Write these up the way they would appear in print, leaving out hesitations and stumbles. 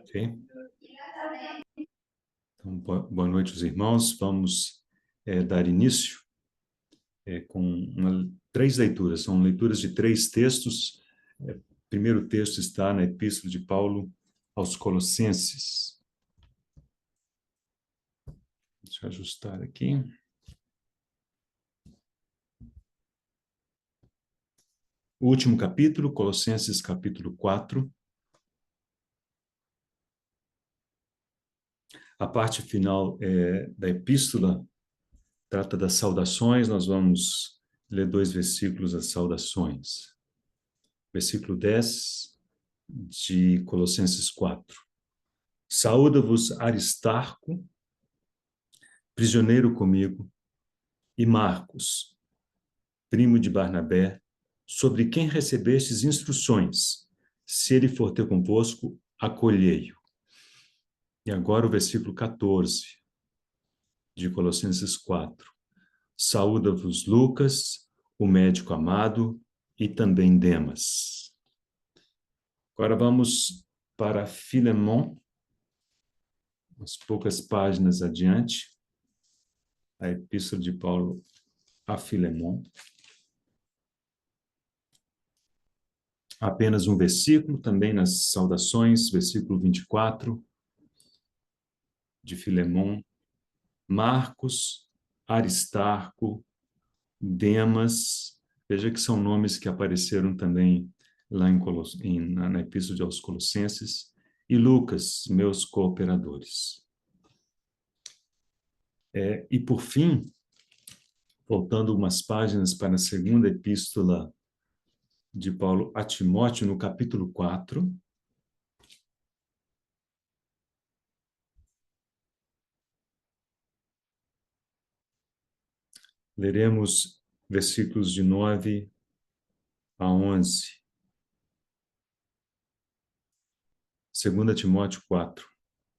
Ok? Então, boa noite aos irmãos. Vamos dar início com três leituras. São leituras de três textos. O primeiro texto está na Epístola de Paulo aos Colossenses. Deixa eu ajustar aqui. O último capítulo, Colossenses capítulo 4. A parte final da epístola trata das saudações. Nós vamos ler 2 versículos das saudações. Versículo 10 de Colossenses 4. Saúda-vos Aristarco, prisioneiro comigo, e Marcos, primo de Barnabé, sobre quem recebestes instruções. Se ele for ter convosco, acolhei-o. E agora o versículo 14 de Colossenses 4. Saúda-vos Lucas, o médico amado, e também Demas. Agora vamos para Filemon, umas poucas páginas adiante, a Epístola de Paulo a Filemon. Apenas um versículo, também nas saudações, versículo 24, de Filemon. Marcos, Aristarco, Demas, veja que são nomes que apareceram também lá na Epístola aos Colossenses, e Lucas, meus cooperadores. E por fim, voltando umas páginas para a segunda epístola de Paulo a Timóteo, no capítulo 4, leremos versículos de 9 a 11. 2 Timóteo 4,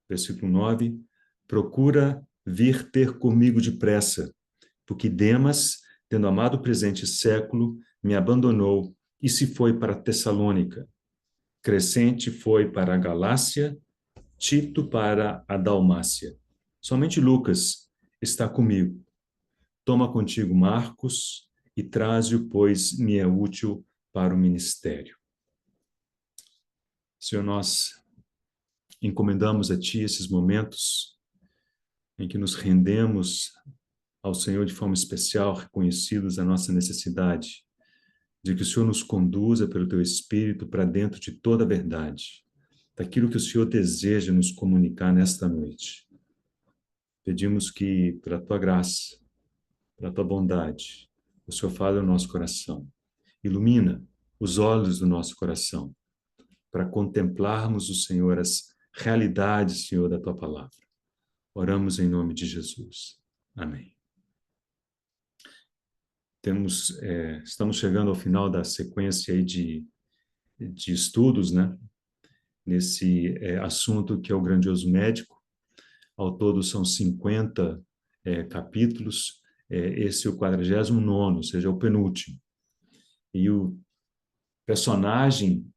versículo 9. Procura vir ter comigo depressa, porque Demas, tendo amado o presente século, me abandonou e se foi para Tessalônica. Crescente foi para a Galácia, Tito para a Dalmácia. Somente Lucas está comigo. Toma contigo Marcos e traze-o, pois me é útil para o ministério. Senhor, nós encomendamos a Ti esses momentos em que nos rendemos ao Senhor de forma especial, reconhecidos a nossa necessidade de que o Senhor nos conduza pelo Teu Espírito para dentro de toda a verdade, daquilo que o Senhor deseja nos comunicar nesta noite. Pedimos que, pela Tua graça, pela Tua bondade, o Senhor fale ao nosso coração. Ilumina os olhos do nosso coração para contemplarmos o Senhor, as realidades, Senhor, da Tua palavra. Oramos em nome de Jesus. Amém. Estamos chegando ao final da sequência aí de estudos, né? Nesse assunto que é o grandioso médico. Ao todo são 50 capítulos. Esse é o 49º, ou seja, o penúltimo. E o personagem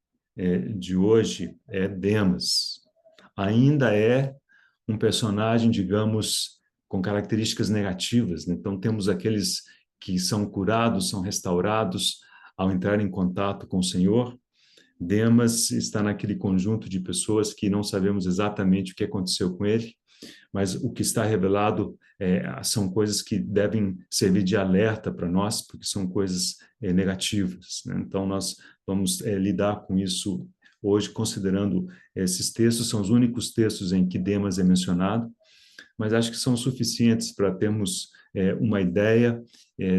de hoje é Demas. Ainda é um personagem, digamos, com características negativas, né? Então, temos aqueles que são curados, são restaurados ao entrar em contato com o Senhor. Demas está naquele conjunto de pessoas que não sabemos exatamente o que aconteceu com ele, mas o que está revelado são coisas que devem servir de alerta para nós, porque são coisas negativas, né? Então, nós vamos lidar com isso hoje, considerando esses textos. São os únicos textos em que Demas é mencionado, mas acho que são suficientes para termos uma ideia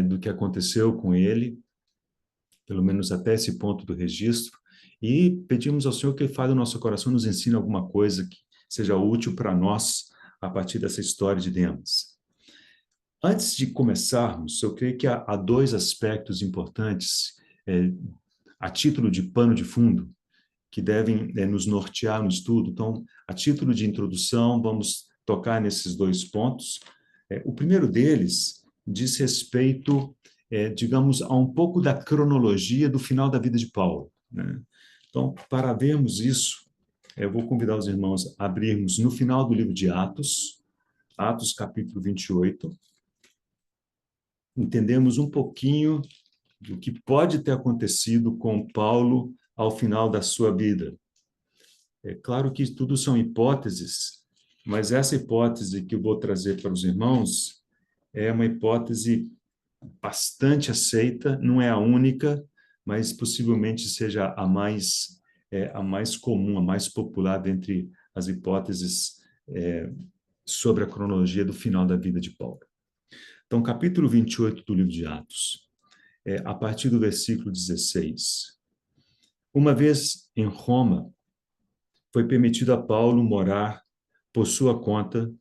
do que aconteceu com ele, pelo menos até esse ponto do registro, e pedimos ao Senhor que Ele fale no nosso coração, nos ensine alguma coisa que seja útil para nós a partir dessa história de Demas. Antes de começarmos, eu creio que há 2 aspectos importantes, a título de pano de fundo, que devem nos nortear no estudo. Então, a título de introdução, vamos tocar nesses 2 pontos. O primeiro deles diz respeito, digamos, a um pouco da cronologia do final da vida de Paulo, né? Então, para vermos isso, Eu vou convidar os irmãos a abrirmos no final do livro de Atos, Atos capítulo 28. Entendemos um pouquinho do que pode ter acontecido com Paulo ao final da sua vida. É claro que tudo são hipóteses, mas essa hipótese que eu vou trazer para os irmãos é uma hipótese bastante aceita, não é a única, mas possivelmente seja a mais comum, a mais popular dentre as hipóteses sobre a cronologia do final da vida de Paulo. Então, capítulo 28 do livro de Atos, a partir do versículo 16. Uma vez em Roma, foi permitido a Paulo morar por sua conta,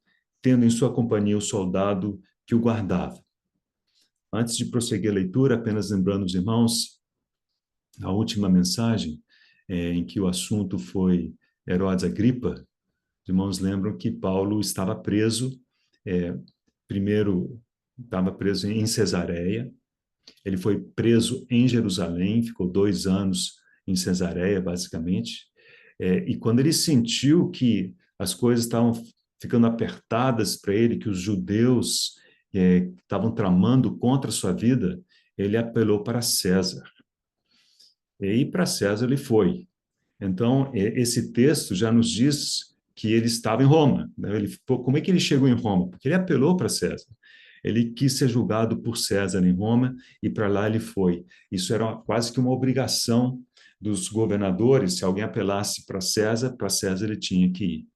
tendo em sua companhia o soldado que o guardava. Antes de prosseguir a leitura, apenas lembrando os irmãos, a última mensagem, em que o assunto foi Herodes Agripa, os irmãos lembram que Paulo estava preso, primeiro estava preso em Cesareia, ele foi preso em Jerusalém, ficou 2 anos em Cesareia, basicamente, e quando ele sentiu que as coisas estavam ficando apertadas para ele, que os judeus estavam tramando contra a sua vida, ele apelou para César. E para César ele foi. Então, esse texto já nos diz que ele estava em Roma. Né? Como é que ele chegou em Roma? Porque ele apelou para César. Ele quis ser julgado por César em Roma e para lá ele foi. Isso era quase que uma obrigação dos governadores. Se alguém apelasse para César ele tinha que ir.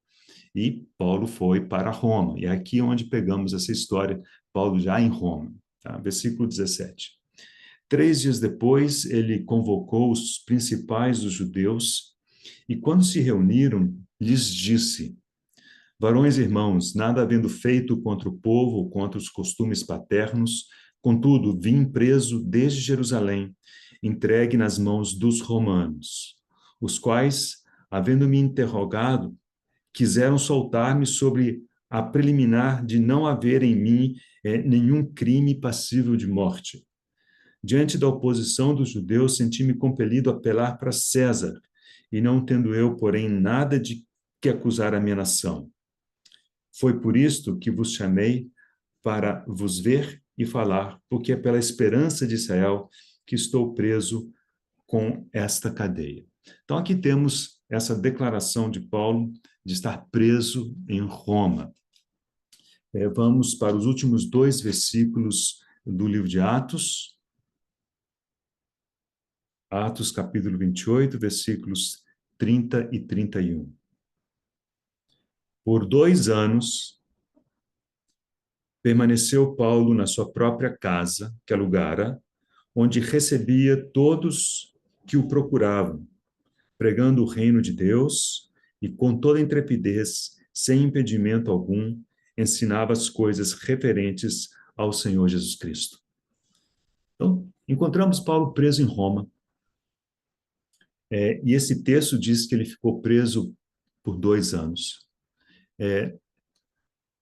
E Paulo foi para Roma. E é aqui onde pegamos essa história, Paulo já em Roma. Tá? Versículo 17. 3 dias depois, ele convocou os principais dos judeus e, quando se reuniram, lhes disse: Varões e irmãos, nada havendo feito contra o povo ou contra os costumes paternos, contudo, vim preso desde Jerusalém, entregue nas mãos dos romanos, os quais, havendo-me interrogado, quiseram soltar-me sobre a preliminar de não haver em mim nenhum crime passível de morte. Diante da oposição dos judeus, senti-me compelido a apelar para César, e não tendo eu, porém, nada de que acusar a minha nação. Foi por isto que vos chamei para vos ver e falar, porque é pela esperança de Israel que estou preso com esta cadeia. Então, aqui temos essa declaração de Paulo de estar preso em Roma. Vamos para os últimos 2 versículos do livro de Atos. Atos, capítulo 28, versículos 30 e 31. Por 2 anos, permaneceu Paulo na sua própria casa, que alugara, onde recebia todos que o procuravam, pregando o reino de Deus e, com toda intrepidez, sem impedimento algum, ensinava as coisas referentes ao Senhor Jesus Cristo. Então, encontramos Paulo preso em Roma, e esse texto diz que ele ficou preso por 2 anos.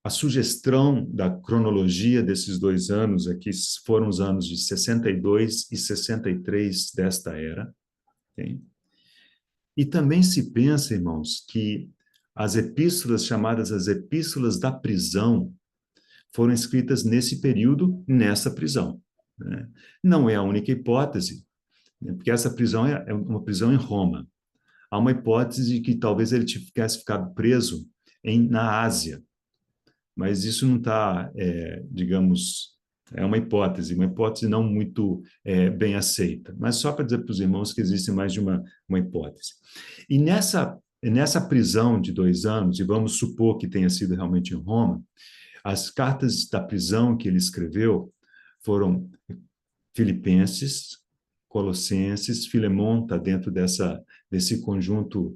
A sugestão da cronologia desses 2 anos aqui foram os anos de 62 e 63 desta era. Okay? E também se pensa, irmãos, que as epístolas chamadas as epístolas da prisão foram escritas nesse período, nessa prisão. Né? Não é a única hipótese, né? Porque essa prisão é uma prisão em Roma. Há uma hipótese de que talvez ele tivesse ficado preso na Ásia, mas isso não está, digamos, é uma hipótese não muito bem aceita, mas só para dizer para os irmãos que existe mais de uma hipótese. E nessa prisão de 2 anos, e vamos supor que tenha sido realmente em Roma, as cartas da prisão que ele escreveu foram Filipenses, Colossenses, Filemon está dentro desse conjunto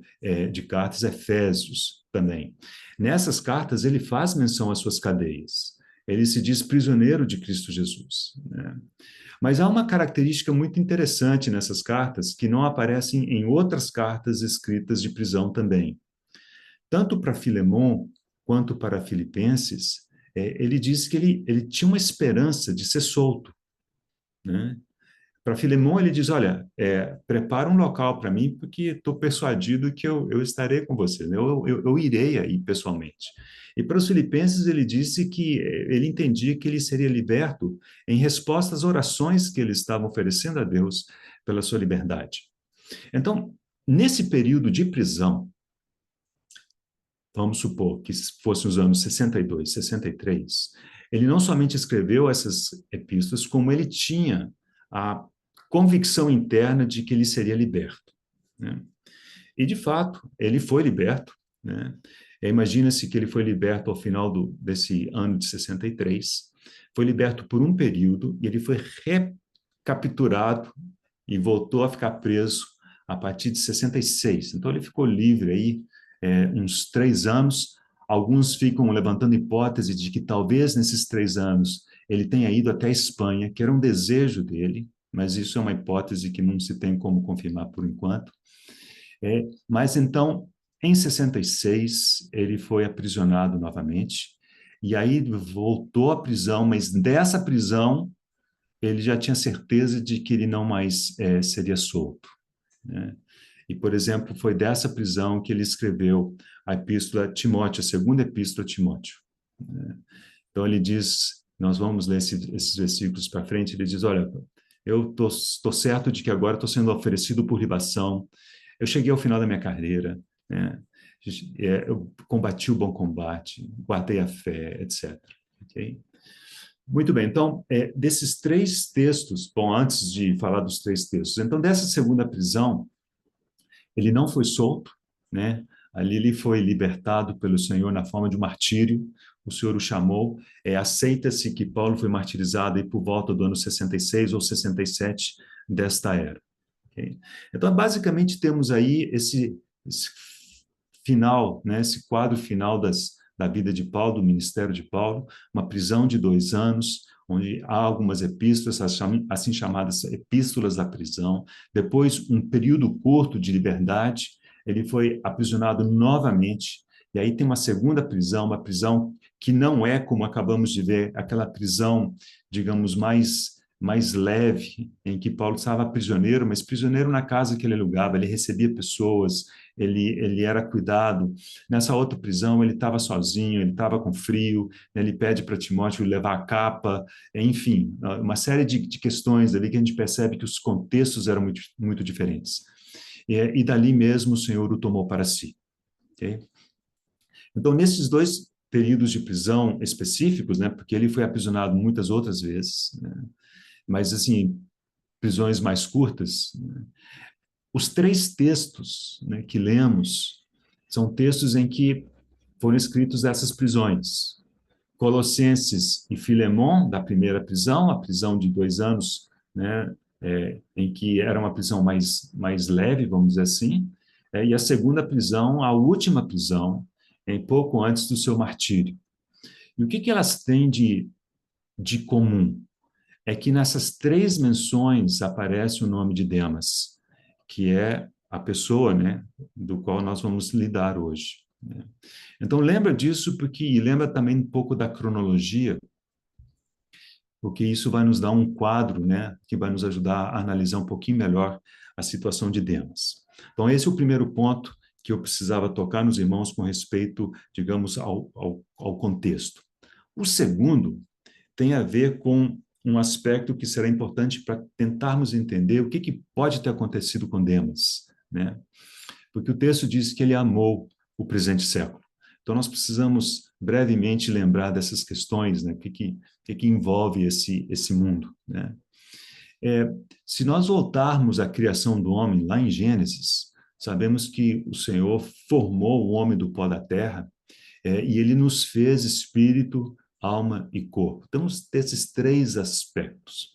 de cartas, Efésios também. Nessas cartas, ele faz menção às suas cadeias. Ele se diz prisioneiro de Cristo Jesus. Né? Mas há uma característica muito interessante nessas cartas que não aparecem em outras cartas escritas de prisão também. Tanto para Filemon quanto para Filipenses, ele diz que ele tinha uma esperança de ser solto. Né? para Filemon, ele diz, olha, prepara um local para mim, porque estou persuadido que eu estarei com você, né? Eu irei aí pessoalmente. E para os filipenses, ele disse que ele entendia que ele seria liberto em resposta às orações que eles estavam oferecendo a Deus pela sua liberdade. Então, nesse período de prisão, vamos supor que fosse os anos 62, 63, ele não somente escreveu essas epístolas, como ele tinha a convicção interna de que ele seria liberto, né? E, de fato, ele foi liberto, né? Imagina-se que ele foi liberto ao final desse ano de 63, foi liberto por um período e ele foi recapturado e voltou a ficar preso a partir de 66. Então, ele ficou livre aí uns 3 anos. Alguns ficam levantando hipótese de que talvez nesses 3 anos ele tenha ido até a Espanha, que era um desejo dele, mas isso é uma hipótese que não se tem como confirmar por enquanto. Mas então, em 66, ele foi aprisionado novamente, e aí voltou à prisão, mas dessa prisão ele já tinha certeza de que ele não mais seria solto, né? E, por exemplo, foi dessa prisão que ele escreveu a epístola a Timóteo, a segunda epístola a Timóteo, né? Então ele diz, nós vamos ler esses versículos para frente, ele diz, olha, eu estou certo de que agora estou sendo oferecido por libação, eu cheguei ao final da minha carreira, né? Eu combati o bom combate, guardei a fé, etc. Okay? Muito bem, então, desses 3 textos, bom, antes de falar dos 3 textos, então, dessa segunda prisão, ele não foi solto, né? Ali ele foi libertado pelo Senhor na forma de um martírio, o Senhor o chamou, aceita-se que Paulo foi martirizado aí por volta do ano 66 ou 67 desta era. Okay? Então, basicamente, temos aí esse final, né, esse quadro final da vida de Paulo, do ministério de Paulo, uma prisão de 2 anos, onde há algumas epístolas, assim chamadas epístolas da prisão. Depois, um período curto de liberdade, ele foi aprisionado novamente, e aí tem uma segunda prisão, uma prisão que não é, como acabamos de ver, aquela prisão, digamos, mais leve, em que Paulo estava prisioneiro, mas prisioneiro na casa que ele alugava, ele recebia pessoas, ele era cuidado. Nessa outra prisão, ele estava sozinho, ele estava com frio, né? Ele pede para Timóteo levar a capa, enfim, uma série de questões ali que a gente percebe que os contextos eram muito, muito diferentes. E dali mesmo o Senhor o tomou para si. Okay? Então, nesses 2 períodos de prisão específicos, né, porque ele foi aprisionado muitas outras vezes, né, mas, assim, prisões mais curtas, né, os 3 textos, né, que lemos são textos em que foram escritos essas prisões. Colossenses e Filemon, da primeira prisão, a prisão de 2 anos, né, em que era uma prisão mais leve, vamos dizer assim, e a segunda prisão, a última prisão, em pouco antes do seu martírio. E o que elas têm de comum? É que nessas 3 menções aparece o nome de Demas, que é a pessoa, né, do qual nós vamos lidar hoje, né? Então, lembra disso, e lembra também um pouco da cronologia, porque isso vai nos dar um quadro, né, que vai nos ajudar a analisar um pouquinho melhor a situação de Demas. Então, esse é o primeiro ponto que eu precisava tocar nos irmãos com respeito, digamos, ao contexto. O segundo tem a ver com um aspecto que será importante para tentarmos entender o que pode ter acontecido com Demas, né? Porque o texto diz que ele amou o presente século. Então, nós precisamos brevemente lembrar dessas questões, né? O que envolve esse mundo, né? Se nós voltarmos à criação do homem, lá em Gênesis, sabemos que o Senhor formou o homem do pó da terra, e ele nos fez espírito, alma e corpo. Temos desses 3 aspectos.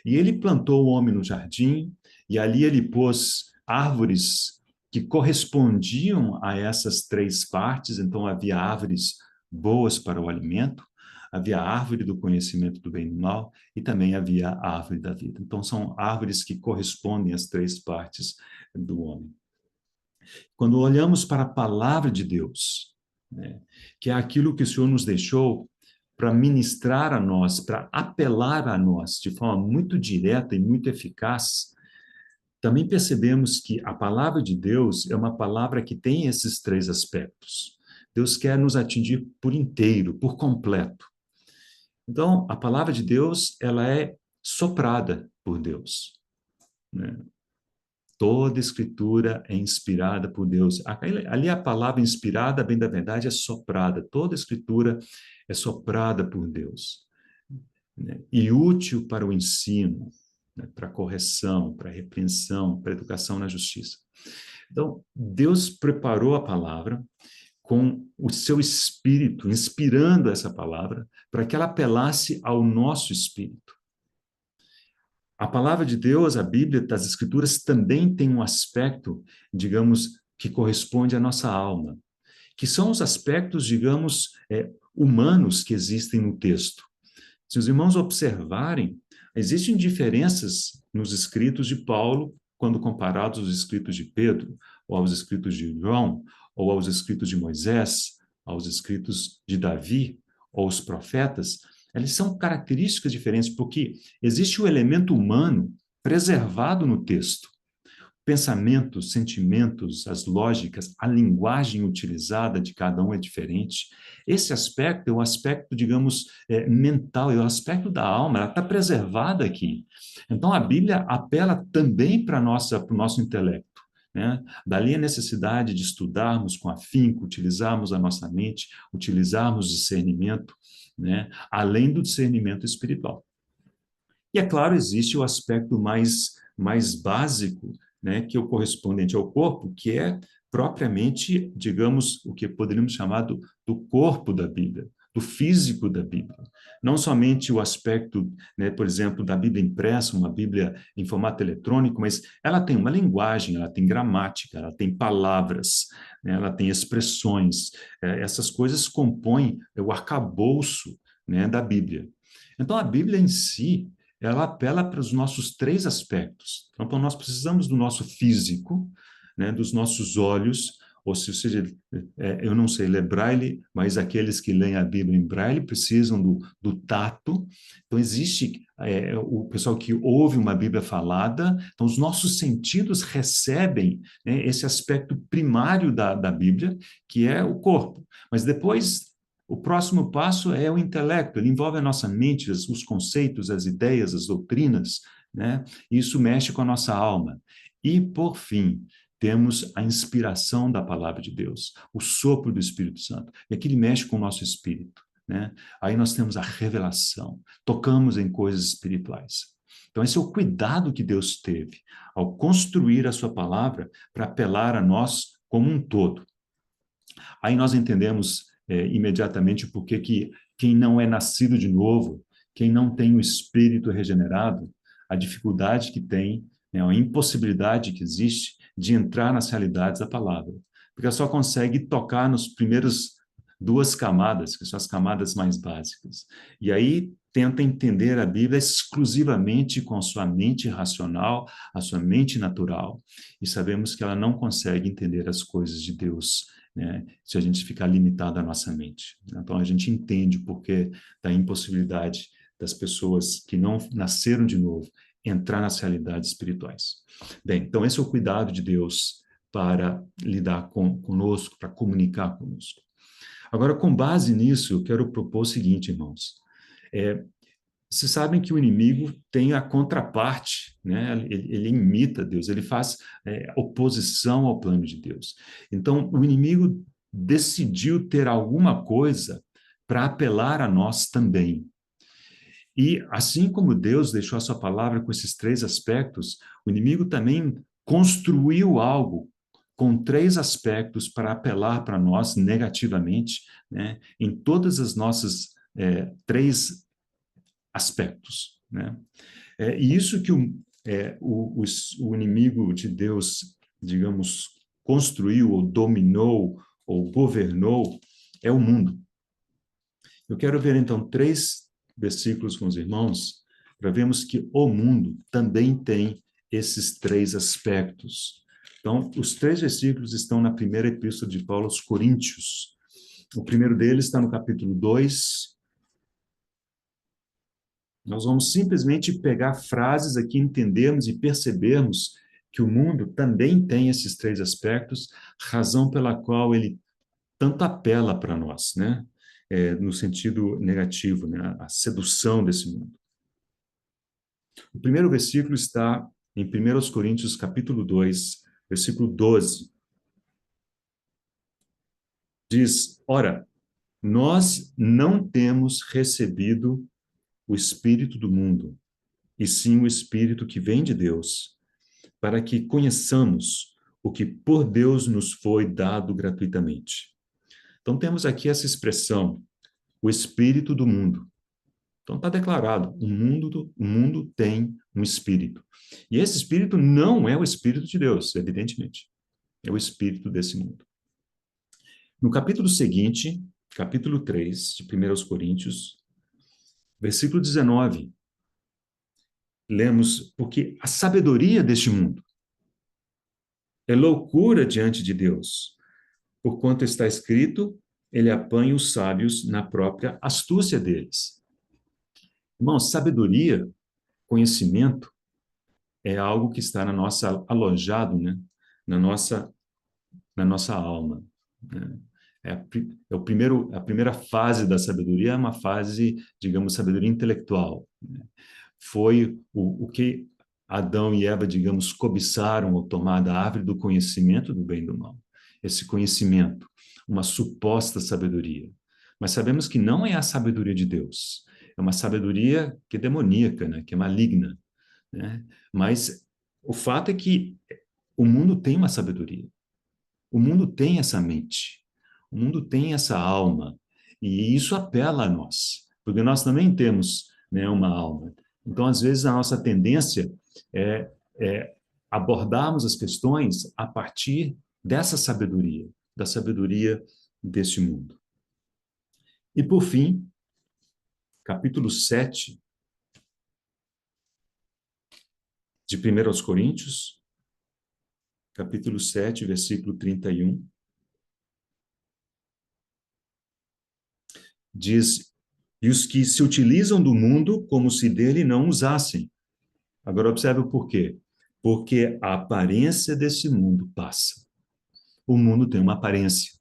E ele plantou o homem no jardim, e ali ele pôs árvores que correspondiam a essas 3 partes. Então, havia árvores boas para o alimento, havia a árvore do conhecimento do bem e do mal, e também havia a árvore da vida. Então, são árvores que correspondem às 3 partes do homem. Quando olhamos para a palavra de Deus, né, que é aquilo que o Senhor nos deixou, para ministrar a nós, para apelar a nós de forma muito direta e muito eficaz, também percebemos que a palavra de Deus é uma palavra que tem esses três aspectos. Deus quer nos atingir por inteiro, por completo. Então, a palavra de Deus, ela é soprada por Deus, né? Toda escritura é inspirada por Deus. Ali a palavra inspirada, bem da verdade, é soprada. Toda escritura é soprada por Deus, né? E útil para o ensino, né? Para a correção, para a repreensão, para a educação na justiça. Então, Deus preparou a palavra com o seu espírito, inspirando essa palavra, para que ela apelasse ao nosso espírito. A palavra de Deus, a Bíblia, das Escrituras, também tem um aspecto, digamos, que corresponde à nossa alma, que são os aspectos, digamos, humanos que existem no texto. Se os irmãos observarem, existem diferenças nos escritos de Paulo, quando comparados aos escritos de Pedro, ou aos escritos de João, ou aos escritos de Moisés, aos escritos de Davi, ou os profetas. Eles são características diferentes, porque existe o elemento humano preservado no texto. Pensamentos, sentimentos, as lógicas, a linguagem utilizada de cada um é diferente. Esse aspecto é o aspecto, digamos, mental, é o aspecto da alma, ela está preservada aqui. Então, a Bíblia apela também para o nosso intelecto, né? Dali a necessidade de estudarmos com afinco, utilizarmos a nossa mente, utilizarmos discernimento, né? Além do discernimento espiritual. E, é claro, existe o aspecto mais básico, né, que é o correspondente ao corpo, que é propriamente, digamos, o que poderíamos chamar do corpo da Bíblia, do físico da Bíblia. Não somente o aspecto, né, por exemplo, da Bíblia impressa, uma Bíblia em formato eletrônico, mas ela tem uma linguagem, ela tem gramática, ela tem palavras, né, ela tem expressões. Essas coisas compõem o arcabouço, né, da Bíblia. Então, a Bíblia em si, ela apela para os nossos três aspectos. Então, nós precisamos do nosso físico, né, dos nossos olhos, ou seja, eu não sei ler braille, mas aqueles que leem a Bíblia em braille precisam do tato. Então, existe o pessoal que ouve uma Bíblia falada, então os nossos sentidos recebem, né, esse aspecto primário da Bíblia, que é o corpo. Mas depois o próximo passo é o intelecto, ele envolve a nossa mente, os conceitos, as ideias, as doutrinas, né? Isso mexe com a nossa alma. E, por fim, temos a inspiração da palavra de Deus, o sopro do Espírito Santo. E aqui ele mexe com o nosso espírito, né? Aí nós temos a revelação, tocamos em coisas espirituais. Então, esse é o cuidado que Deus teve ao construir a sua palavra para apelar a nós como um todo. Aí nós entendemos imediatamente por que quem não é nascido de novo, quem não tem o espírito regenerado, a dificuldade que tem, né, a impossibilidade que existe de entrar nas realidades da palavra. Porque só consegue tocar nos primeiros duas camadas, que são as camadas mais básicas. E aí tenta entender a Bíblia exclusivamente com a sua mente racional, a sua mente natural. E sabemos que ela não consegue entender as coisas de Deus, né, se a gente ficar limitado à nossa mente. Então, a gente entende o porquê da impossibilidade das pessoas que não nasceram de novo entrar nas realidades espirituais. Bem, então esse é o cuidado de Deus para lidar conosco, para comunicar conosco. Agora, com base nisso, eu quero propor o seguinte, irmãos. Vocês sabem que o inimigo tem a contraparte, né? Ele imita Deus, ele faz oposição ao plano de Deus. Então, o inimigo decidiu ter alguma coisa para apelar a nós também. E assim como Deus deixou a sua palavra com esses três aspectos, o inimigo também construiu algo com três aspectos para apelar para nós negativamente, né? Em todas as nossas três aspectos, né? E isso que o inimigo de Deus, digamos, construiu, ou dominou, ou governou, é o mundo. Eu quero ver, então, três versículos com os irmãos, para vermos que o mundo também tem esses três aspectos. Então, os três versículos estão na primeira epístola de Paulo aos Coríntios. O primeiro deles está no capítulo 2, Nós vamos simplesmente pegar frases aqui, entendermos e percebermos que o mundo também tem esses três aspectos, razão pela qual ele tanto apela para nós, né? No sentido negativo, né? A sedução desse mundo. O primeiro versículo está em 1 Coríntios, capítulo 2, versículo 12. Diz, ora, nós não temos recebido o Espírito do mundo, e sim o Espírito que vem de Deus, para que conheçamos o que por Deus nos foi dado gratuitamente. Então temos aqui essa expressão, o Espírito do mundo. Então está declarado, o mundo tem um Espírito. E esse Espírito não é o Espírito de Deus, evidentemente. É o Espírito desse mundo. No capítulo seguinte, capítulo 3 de 1 Coríntios, versículo 19, lemos, porque a sabedoria deste mundo é loucura diante de Deus, porquanto está escrito, ele apanha os sábios na própria astúcia deles. Irmãos, sabedoria, conhecimento, é algo que está na nossa, alojado, né? na nossa, na nossa alma. Né? A primeira fase da sabedoria é uma fase, digamos, sabedoria intelectual. Né? Foi o que Adão e Eva, digamos, cobiçaram ao tomar da árvore do conhecimento do bem e do mal. Esse conhecimento, uma suposta sabedoria. Mas sabemos que não é a sabedoria de Deus. É uma sabedoria que é demoníaca, né? Que é maligna. Né? Mas o fato é que o mundo tem uma sabedoria. O mundo tem essa mente. O mundo tem essa alma. E isso apela a nós. Porque nós também temos, né, uma alma. Então, às vezes, a nossa tendência é abordarmos as questões a partir dessa sabedoria, da sabedoria deste mundo. E, por fim, capítulo 7 de 1 Coríntios, capítulo 7, versículo 31, diz, e os que se utilizam do mundo como se dele não usassem. Agora observe o porquê. Porque a aparência desse mundo passa. O mundo tem uma aparência.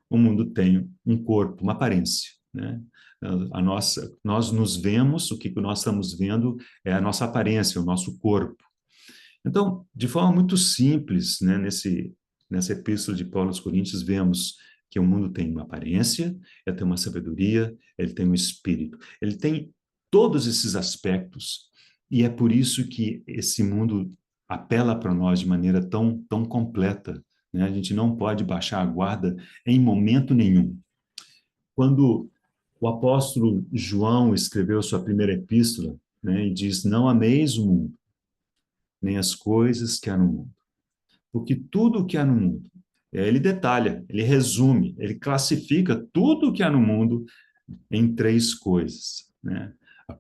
O mundo tem um corpo, uma aparência, né? Nós nos vemos, o que nós estamos vendo é a nossa aparência, o nosso corpo. Então, de forma muito simples, né, nessa epístola de Paulo aos Coríntios, vemos que o mundo tem uma aparência, ele tem uma sabedoria, ele tem um espírito. Ele tem todos esses aspectos, e é por isso que esse mundo apela para nós de maneira tão completa. Né? A gente não pode baixar a guarda em momento nenhum. Quando o apóstolo João escreveu sua primeira epístola, né, e diz, não ameis o mundo, nem as coisas que há no mundo. Porque tudo o que há no mundo, ele detalha, ele resume, ele classifica tudo o que há no mundo em três coisas, né? A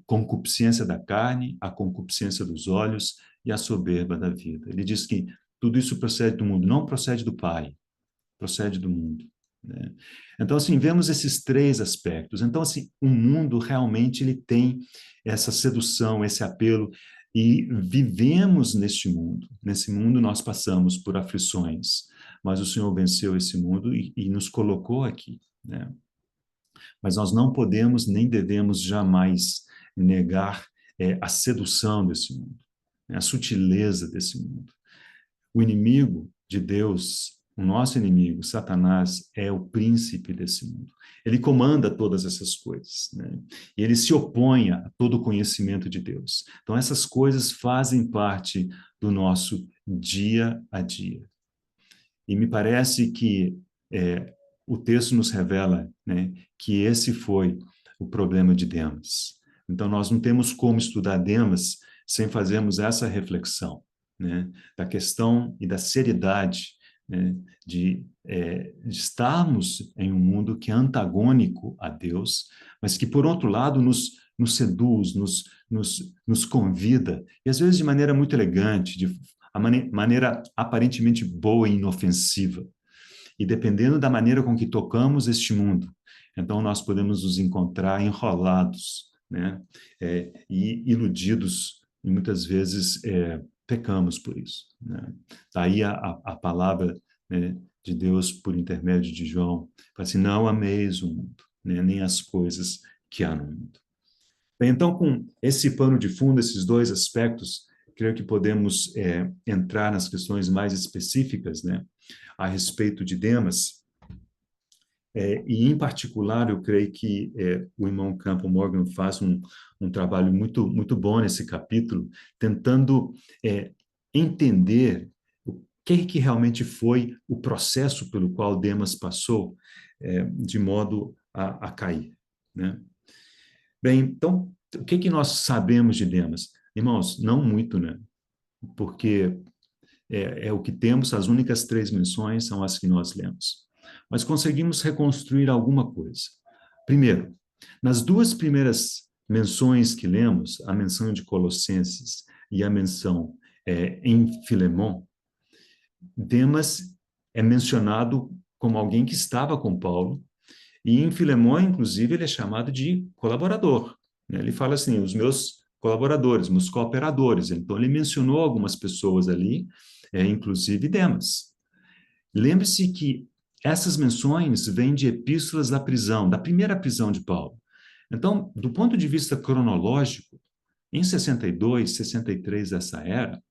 concupiscência da carne, a concupiscência dos olhos e a soberba da vida. Ele diz que tudo isso procede do mundo, não procede do Pai, procede do mundo. Né? Então, assim, vemos esses três aspectos. Então, assim, o mundo realmente ele tem essa sedução, esse apelo, e vivemos neste mundo. Nesse mundo nós passamos por aflições, mas o Senhor venceu esse mundo e nos colocou aqui, né? Mas nós não podemos nem devemos jamais negar a sedução desse mundo, né? A sutileza desse mundo. O inimigo de Deus, o nosso inimigo, Satanás, é o príncipe desse mundo. Ele comanda todas essas coisas, né? E ele se opõe a todo o conhecimento de Deus. Então, essas coisas fazem parte do nosso dia a dia. E me parece que o texto nos revela, né, que esse foi o problema de Demas. Então, nós não temos como estudar Demas sem fazermos essa reflexão, né, da questão e da seriedade, né, de estarmos em um mundo que é antagônico a Deus, mas que, por outro lado, nos seduz, nos convida, e às vezes de maneira muito elegante, de maneira aparentemente boa e inofensiva. E dependendo da maneira com que tocamos este mundo, então nós podemos nos encontrar enrolados né? E iludidos, e muitas vezes pecamos por isso, né? Daí a palavra, né, de Deus por intermédio de João, fala assim, não ameis o mundo, né, nem as coisas que há no mundo. Bem, então, com esse pano de fundo, esses dois aspectos, creio que podemos entrar nas questões mais específicas, né, a respeito de Demas. E, em particular, eu creio que o irmão Campbell Morgan faz um trabalho muito, muito bom nesse capítulo, tentando entender o que realmente foi o processo pelo qual Demas passou, de modo a cair, né? Bem, então, o que nós sabemos de Demas? Irmãos, não muito, né? Porque é o que temos, as únicas três menções são as que nós lemos. Mas conseguimos reconstruir alguma coisa. Primeiro, nas duas primeiras menções que lemos, a menção de Colossenses e a menção em Filemon, Demas é mencionado como alguém que estava com Paulo, e em Filemon, inclusive, ele é chamado de colaborador, né? Ele fala assim, os meus colaboradores, meus cooperadores. Então, ele mencionou algumas pessoas ali, inclusive Demas. Lembre-se que essas menções vêm de epístolas da prisão, da primeira prisão de Paulo. Então, do ponto de vista cronológico, em 62, 63 dessa era,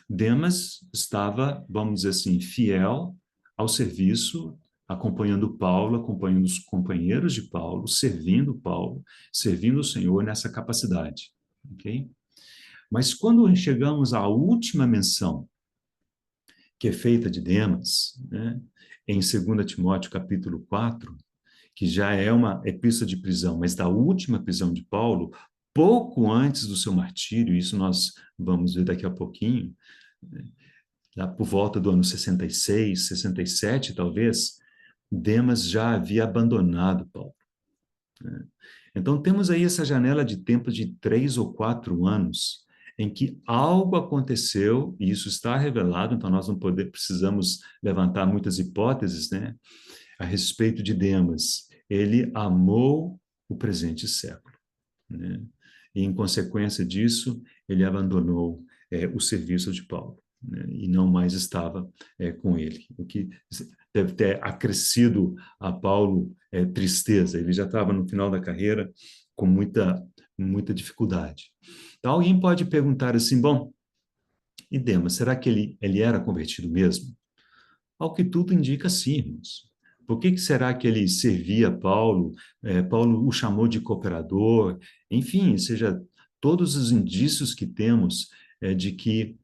Demas estava, vamos dizer assim, fiel ao serviço, acompanhando Paulo, acompanhando os companheiros de Paulo, servindo o Senhor nessa capacidade, ok? Mas quando chegamos à última menção que é feita de Demas, né, em 2 Timóteo capítulo 4, que já é uma epístola de prisão, mas da última prisão de Paulo, pouco antes do seu martírio, isso nós vamos ver daqui a pouquinho, né, lá por volta do ano 66, 67, talvez, Demas já havia abandonado Paulo, né? Então, temos aí essa janela de tempo de 3 ou 4 anos em que algo aconteceu, e isso está revelado, então nós não precisamos levantar muitas hipóteses, né, a respeito de Demas. Ele amou o presente século, né? E, em consequência disso, ele abandonou o serviço de Paulo, né? E não mais estava com ele, o que deve ter acrescido a Paulo tristeza. Ele já estava no final da carreira com muita dificuldade. Então, alguém pode perguntar assim, bom, e Demas, será que ele era convertido mesmo? Ao que tudo indica, sim, irmãos. Por que será que ele servia Paulo? Paulo o chamou de cooperador? Enfim, seja, todos os indícios que temos de que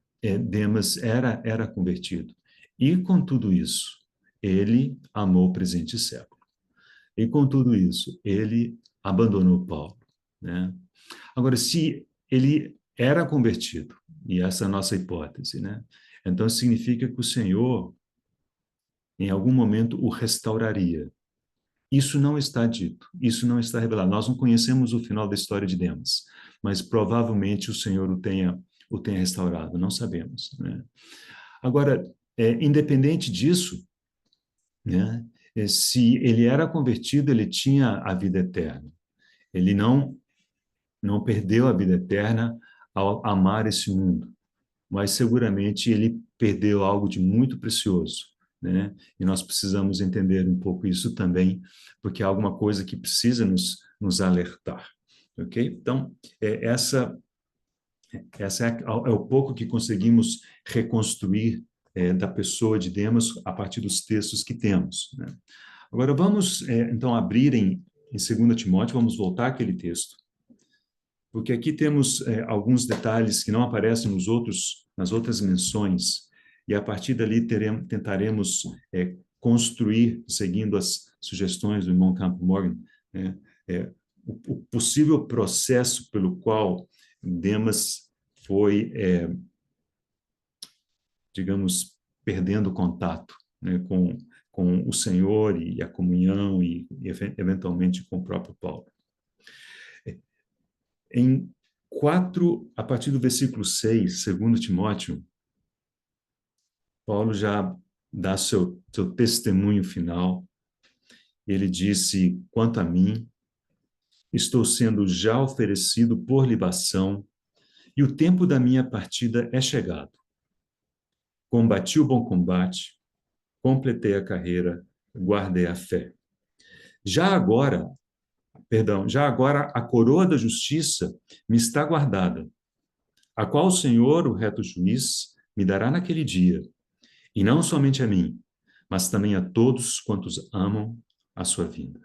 Demas era convertido. E com tudo isso, ele amou o presente século. E com tudo isso, ele abandonou Paulo, né? Agora, se ele era convertido, e essa é a nossa hipótese, né? Então significa que o Senhor em algum momento o restauraria. Isso não está dito, isso não está revelado. Nós não conhecemos o final da história de Demas, mas provavelmente o Senhor o tenha restaurado, não sabemos, né? Agora, independente disso, né, se ele era convertido, ele tinha a vida eterna. Ele não perdeu a vida eterna ao amar esse mundo, mas seguramente ele perdeu algo de muito precioso, né? E nós precisamos entender um pouco isso também, porque é alguma coisa que precisa nos alertar, ok? Então, essa é o pouco que conseguimos reconstruir da pessoa de Demas a partir dos textos que temos, né? Agora, vamos, então, abrir em 2 Timóteo, vamos voltar àquele texto, porque aqui temos alguns detalhes que não aparecem nas outras menções, e a partir dali tentaremos construir, seguindo as sugestões do irmão Campbell Morgan, né, o possível processo pelo qual Demas foi, digamos, perdendo contato, né, com o Senhor e a comunhão e eventualmente com o próprio Paulo. Em 4, a partir do versículo 6, 2 Timóteo, Paulo já dá seu testemunho final. Ele disse, quanto a mim, estou sendo já oferecido por libação, e o tempo da minha partida é chegado. Combati o bom combate, completei a carreira, guardei a fé. Já agora, já agora a coroa da justiça me está guardada, a qual o Senhor, o reto juiz, me dará naquele dia, e não somente a mim, mas também a todos quantos amam a sua vinda.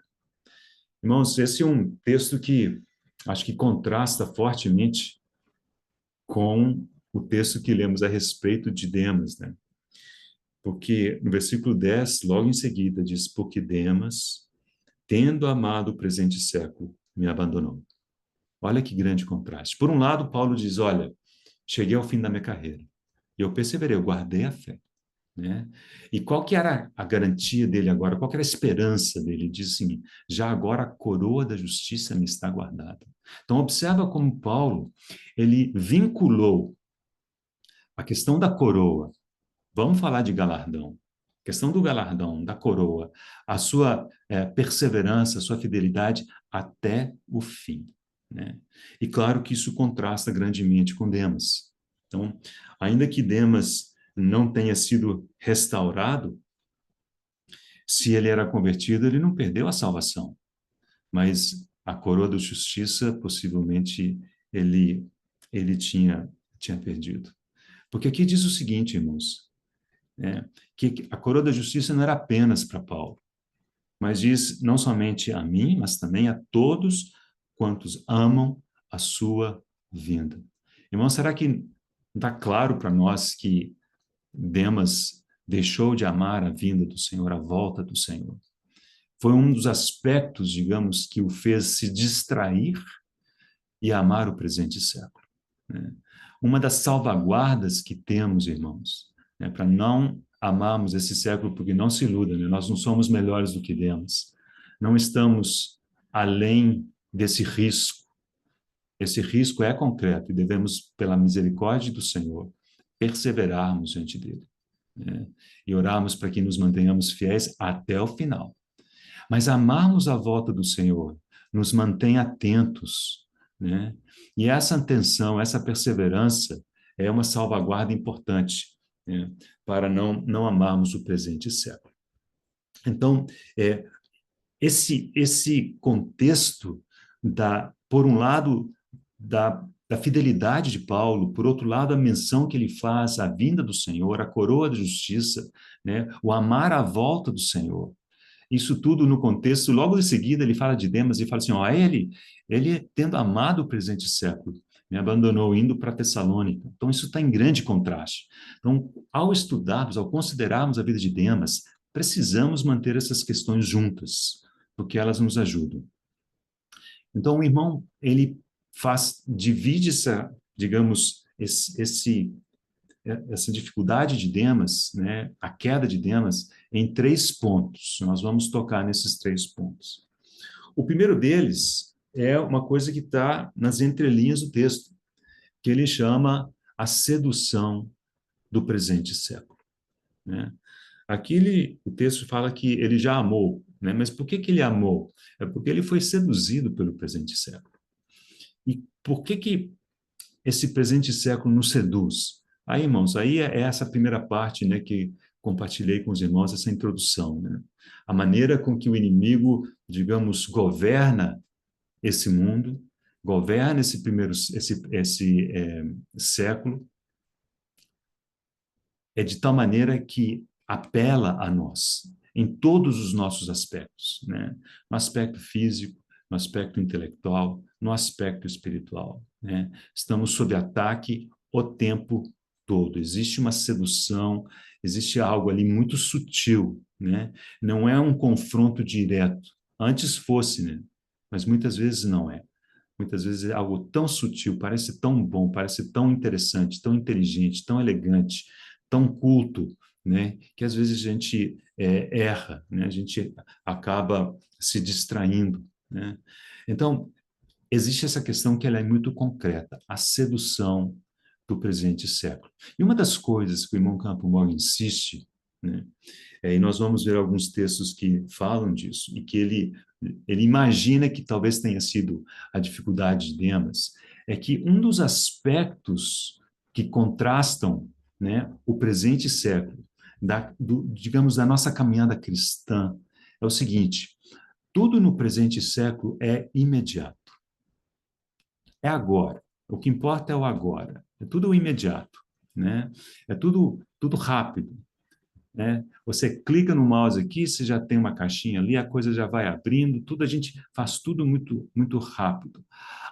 Irmãos, esse é um texto que acho que contrasta fortemente com o texto que lemos a respeito de Demas, né? Porque no versículo 10, logo em seguida, diz: porque Demas, tendo amado o presente século, me abandonou. Olha que grande contraste. Por um lado, Paulo diz: olha, cheguei ao fim da minha carreira, e eu perseverei, eu guardei a fé. Né? E qual que era a garantia dele agora? Qual que era a esperança dele? Ele diz assim: já agora a coroa da justiça me está guardada. Então observa como Paulo ele vinculou a questão da coroa. Vamos falar de galardão. A questão do galardão, da coroa, a sua perseverança, a sua fidelidade até o fim. Né? E claro que isso contrasta grandemente com Demas. Então, ainda que Demas não tenha sido restaurado, se ele era convertido, ele não perdeu a salvação, mas a coroa da justiça possivelmente ele tinha perdido. Porque aqui diz o seguinte, irmãos, que a coroa da justiça não era apenas para Paulo, mas diz não somente a mim, mas também a todos quantos amam a sua vinda. Irmão, será que não está claro para nós que Demas deixou de amar a vinda do Senhor, a volta do Senhor? Foi um dos aspectos, digamos, que o fez se distrair e amar o presente século. Né? Uma das salvaguardas que temos, irmãos, né, para não amarmos esse século, porque não se iluda, né? Nós não somos melhores do que Demas. Não estamos além desse risco. Esse risco é concreto e devemos, pela misericórdia do Senhor, perseverarmos diante dele. Né? E orarmos para que nos mantenhamos fiéis até o final. Mas amarmos a volta do Senhor nos mantém atentos, né? E essa atenção, essa perseverança é uma salvaguarda importante, né? Para não amarmos o presente século. Então, esse contexto por um lado, da fidelidade de Paulo, por outro lado, a menção que ele faz à vinda do Senhor, a coroa da justiça, né? O amar a volta do Senhor. Isso tudo no contexto, logo em seguida ele fala de Demas e fala assim, ó, ele tendo amado o presente século, me abandonou indo para Tessalônica. Então isso está em grande contraste. Então, ao estudarmos, ao considerarmos a vida de Demas, precisamos manter essas questões juntas, porque elas nos ajudam. Então o irmão, ele divide digamos, essa dificuldade de Demas, né, a queda de Demas, em 3 pontos. Nós vamos tocar nesses 3 pontos. O primeiro deles é uma coisa que está nas entrelinhas do texto, que ele chama a sedução do presente século. Né? Aqui o texto fala que ele já amou, né? Mas por que ele amou? É porque ele foi seduzido pelo presente século. E por que esse presente século nos seduz? Aí, irmãos, aí é essa primeira parte, né, que compartilhei com os irmãos, essa introdução, né? A maneira com que o inimigo, digamos, governa esse mundo, governa esse século, é de tal maneira que apela a nós, em todos os nossos aspectos, né? No aspecto físico, no aspecto intelectual, no aspecto espiritual, né? Estamos sob ataque o tempo todo. Existe uma sedução, existe algo ali muito sutil, né? Não é um confronto direto. Antes fosse, né? Mas muitas vezes não é. Muitas vezes é algo tão sutil, parece tão bom, parece tão interessante, tão inteligente, tão elegante, tão culto, né? Que às vezes a gente erra, né? A gente acaba se distraindo, né? Então, existe essa questão que ela é muito concreta, a sedução do presente século. E uma das coisas que o irmão Campo Moro insiste, né? E nós vamos ver alguns textos que falam disso, e que ele ele imagina que talvez tenha sido a dificuldade de Demas, é que um dos aspectos que contrastam, né, o presente século, digamos, da nossa caminhada cristã, é o seguinte: tudo no presente século é imediato, é agora. O que importa é o agora, é tudo imediato, né? É tudo rápido, né? Você clica no mouse aqui, você já tem uma caixinha ali, a coisa já vai abrindo, tudo a gente faz tudo muito rápido.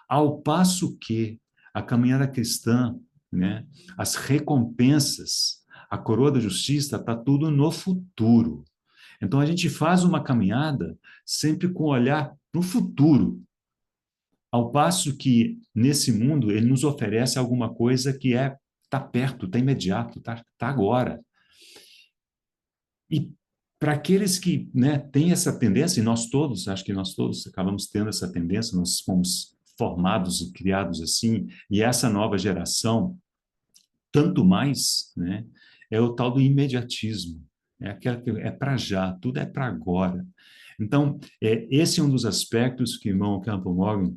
Ao passo que a caminhada cristã, né, as recompensas, a coroa da justiça, está tudo no futuro. Então a gente faz uma caminhada sempre com olhar para o futuro, ao passo que nesse mundo ele nos oferece alguma coisa que tá perto, tá imediato, tá agora. E para aqueles que, né, têm essa tendência, e nós todos, acho que nós todos acabamos tendo essa tendência, nós fomos formados e criados assim, e essa nova geração, tanto mais, né, é o tal do imediatismo. É aquela que é para já, tudo é para agora. Então, esse é um dos aspectos que o irmão Campbell Morgan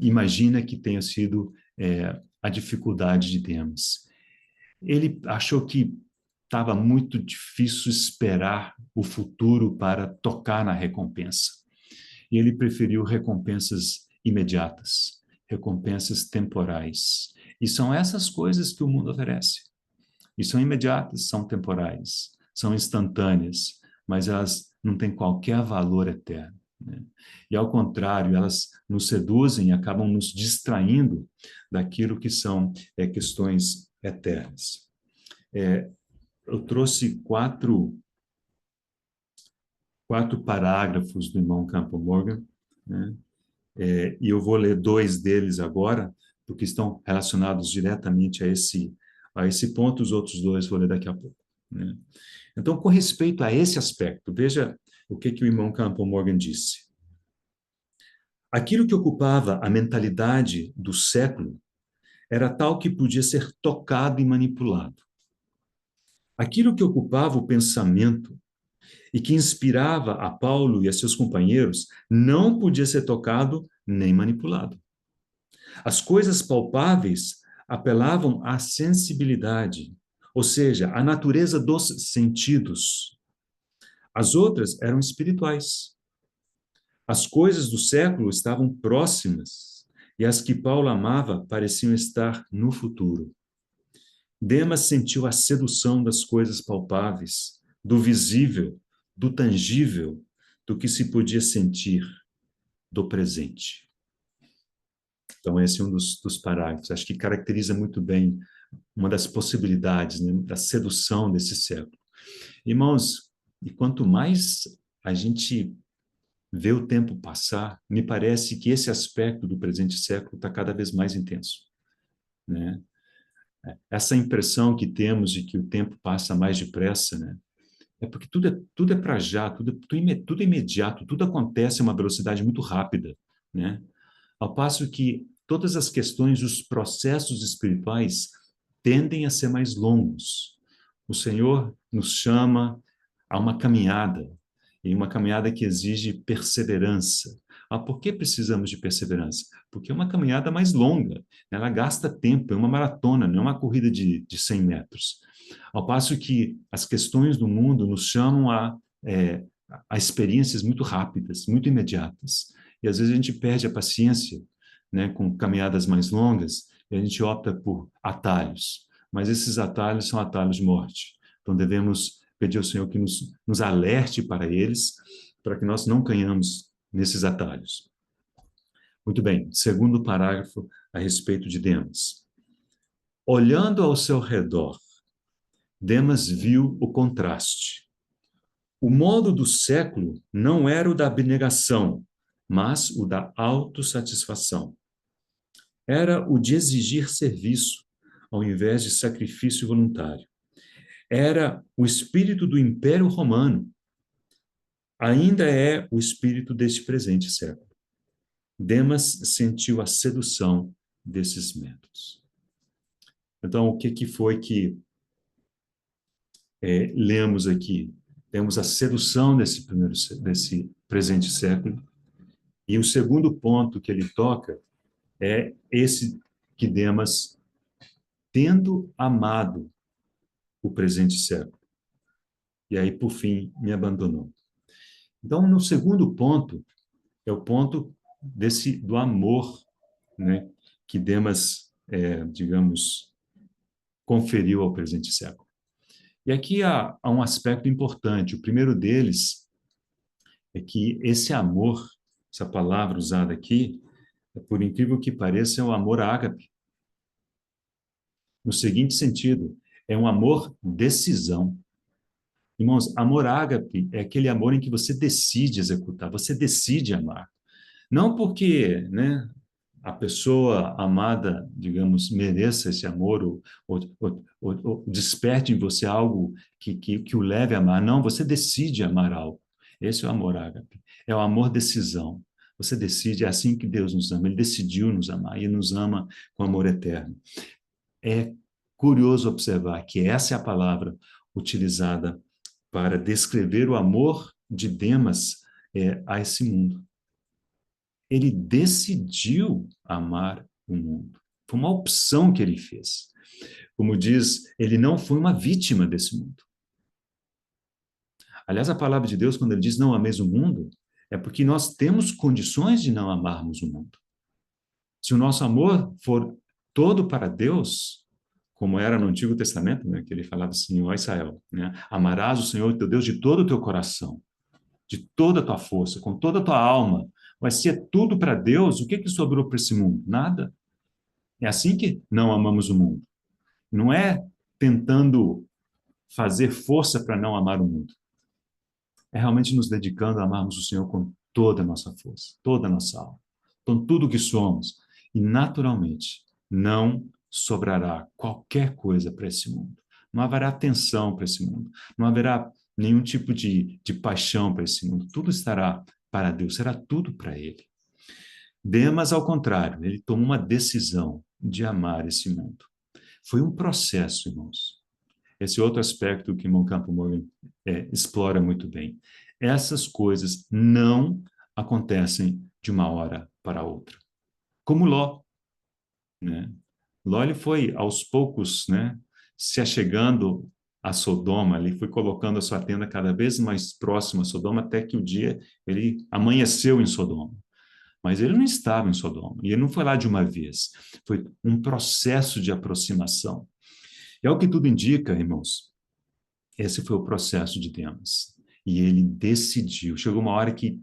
imagina que tenha sido a dificuldade de Demas. Ele achou que estava muito difícil esperar o futuro para tocar na recompensa. E ele preferiu recompensas imediatas, recompensas temporais. E são essas coisas que o mundo oferece. E são imediatas, são temporais, são instantâneas, mas elas não têm qualquer valor eterno, né? E, ao contrário, elas nos seduzem e acabam nos distraindo daquilo que são questões eternas. Eu trouxe quatro parágrafos do irmão Campbell Morgan, né? E eu vou ler dois deles agora, porque estão relacionados diretamente a esse ponto, os outros dois vou ler daqui a pouco, né? Então, com respeito a esse aspecto, veja o que o irmão Campbell Morgan disse. Aquilo que ocupava a mentalidade do século era tal que podia ser tocado e manipulado. Aquilo que ocupava o pensamento e que inspirava a Paulo e a seus companheiros não podia ser tocado nem manipulado. As coisas palpáveis apelavam à sensibilidade, ou seja, à natureza dos sentidos. As outras eram espirituais. As coisas do século estavam próximas e as que Paulo amava pareciam estar no futuro. Demas sentiu a sedução das coisas palpáveis, do visível, do tangível, do que se podia sentir, do presente. Então, esse é um dos parágrafos. Acho que caracteriza muito bem uma das possibilidades, né, da sedução desse século. Irmãos, e quanto mais a gente vê o tempo passar, me parece que esse aspecto do presente século está cada vez mais intenso, né? Essa impressão que temos de que o tempo passa mais depressa, né? É porque tudo é para já, tudo é imediato, tudo acontece a uma velocidade muito rápida, né? Ao passo que todas as questões, os processos espirituais tendem a ser mais longos. O Senhor nos chama a uma caminhada, e uma caminhada que exige perseverança. Por que precisamos de perseverança? Porque é uma caminhada mais longa, ela gasta tempo, é uma maratona, não é uma corrida de 100 metros. Ao passo que as questões do mundo nos chamam a experiências muito rápidas, muito imediatas. E às vezes a gente perde a paciência, né, com caminhadas mais longas, e a gente opta por atalhos. Mas esses atalhos são atalhos de morte. Então devemos pedir ao Senhor que nos alerte para eles, para que nós não canhamos nesses atalhos. Muito bem, segundo parágrafo a respeito de Demas. Olhando ao seu redor, Demas viu o contraste. O modo do século não era o da abnegação, mas o da autossatisfação. Era o de exigir serviço, ao invés de sacrifício voluntário. Era o espírito do Império Romano. Ainda é o espírito deste presente século. Demas sentiu a sedução desses métodos. Então, o que foi que lemos aqui? Temos a sedução desse presente século, E o segundo ponto que ele toca é esse que Demas, tendo amado o presente século, e aí, por fim, me abandonou. Então, no segundo ponto, é o ponto do amor, né, que Demas, digamos, conferiu ao presente século. E aqui há um aspecto importante. O primeiro deles é que esse amor, essa palavra usada aqui, por incrível que pareça, é o amor ágape. No seguinte sentido, é um amor decisão. Irmãos, amor ágape é aquele amor em que você decide executar, você decide amar. Não porque, né, a pessoa amada, digamos, mereça esse amor ou desperte em você algo que o leve a amar. Não, você decide amar algo. Esse é o amor ágape. É o amor decisão. Você decide, é assim que Deus nos ama. Ele decidiu nos amar e nos ama com amor eterno. É curioso observar que essa é a palavra utilizada para descrever o amor de Demas a esse mundo. Ele decidiu amar o mundo. Foi uma opção que ele fez. Como diz, ele não foi uma vítima desse mundo. Aliás, a palavra de Deus, quando ele diz não ameis o mundo, é porque nós temos condições de não amarmos o mundo. Se o nosso amor for todo para Deus, como era no Antigo Testamento, né, que ele falava assim, ó Israel, né, amarás o Senhor teu Deus de todo o teu coração, de toda a tua força, com toda a tua alma. Mas se é tudo para Deus, o que que sobrou para esse mundo? Nada. É assim que não amamos o mundo. Não é tentando fazer força para não amar o mundo. É realmente nos dedicando a amarmos o Senhor com toda a nossa força, toda a nossa alma, com tudo que somos. E, naturalmente, não sobrará qualquer coisa para esse mundo. Não haverá atenção para esse mundo. Não haverá nenhum tipo de paixão para esse mundo. Tudo estará para Deus, será tudo para Ele. Demas, ao contrário, ele tomou uma decisão de amar esse mundo. Foi um processo, irmãos. Esse outro aspecto que Mon Campo Morgan explora muito bem. Essas coisas não acontecem de uma hora para outra. Como Ló, né? Ló ele foi aos poucos, né, se achegando a Sodoma, ele foi colocando a sua tenda cada vez mais próxima a Sodoma, até que o dia ele amanheceu em Sodoma. Mas ele não estava em Sodoma, e ele não foi lá de uma vez. Foi um processo de aproximação. E ao que tudo indica, irmãos, esse foi o processo de Demas. E ele decidiu. Chegou uma hora que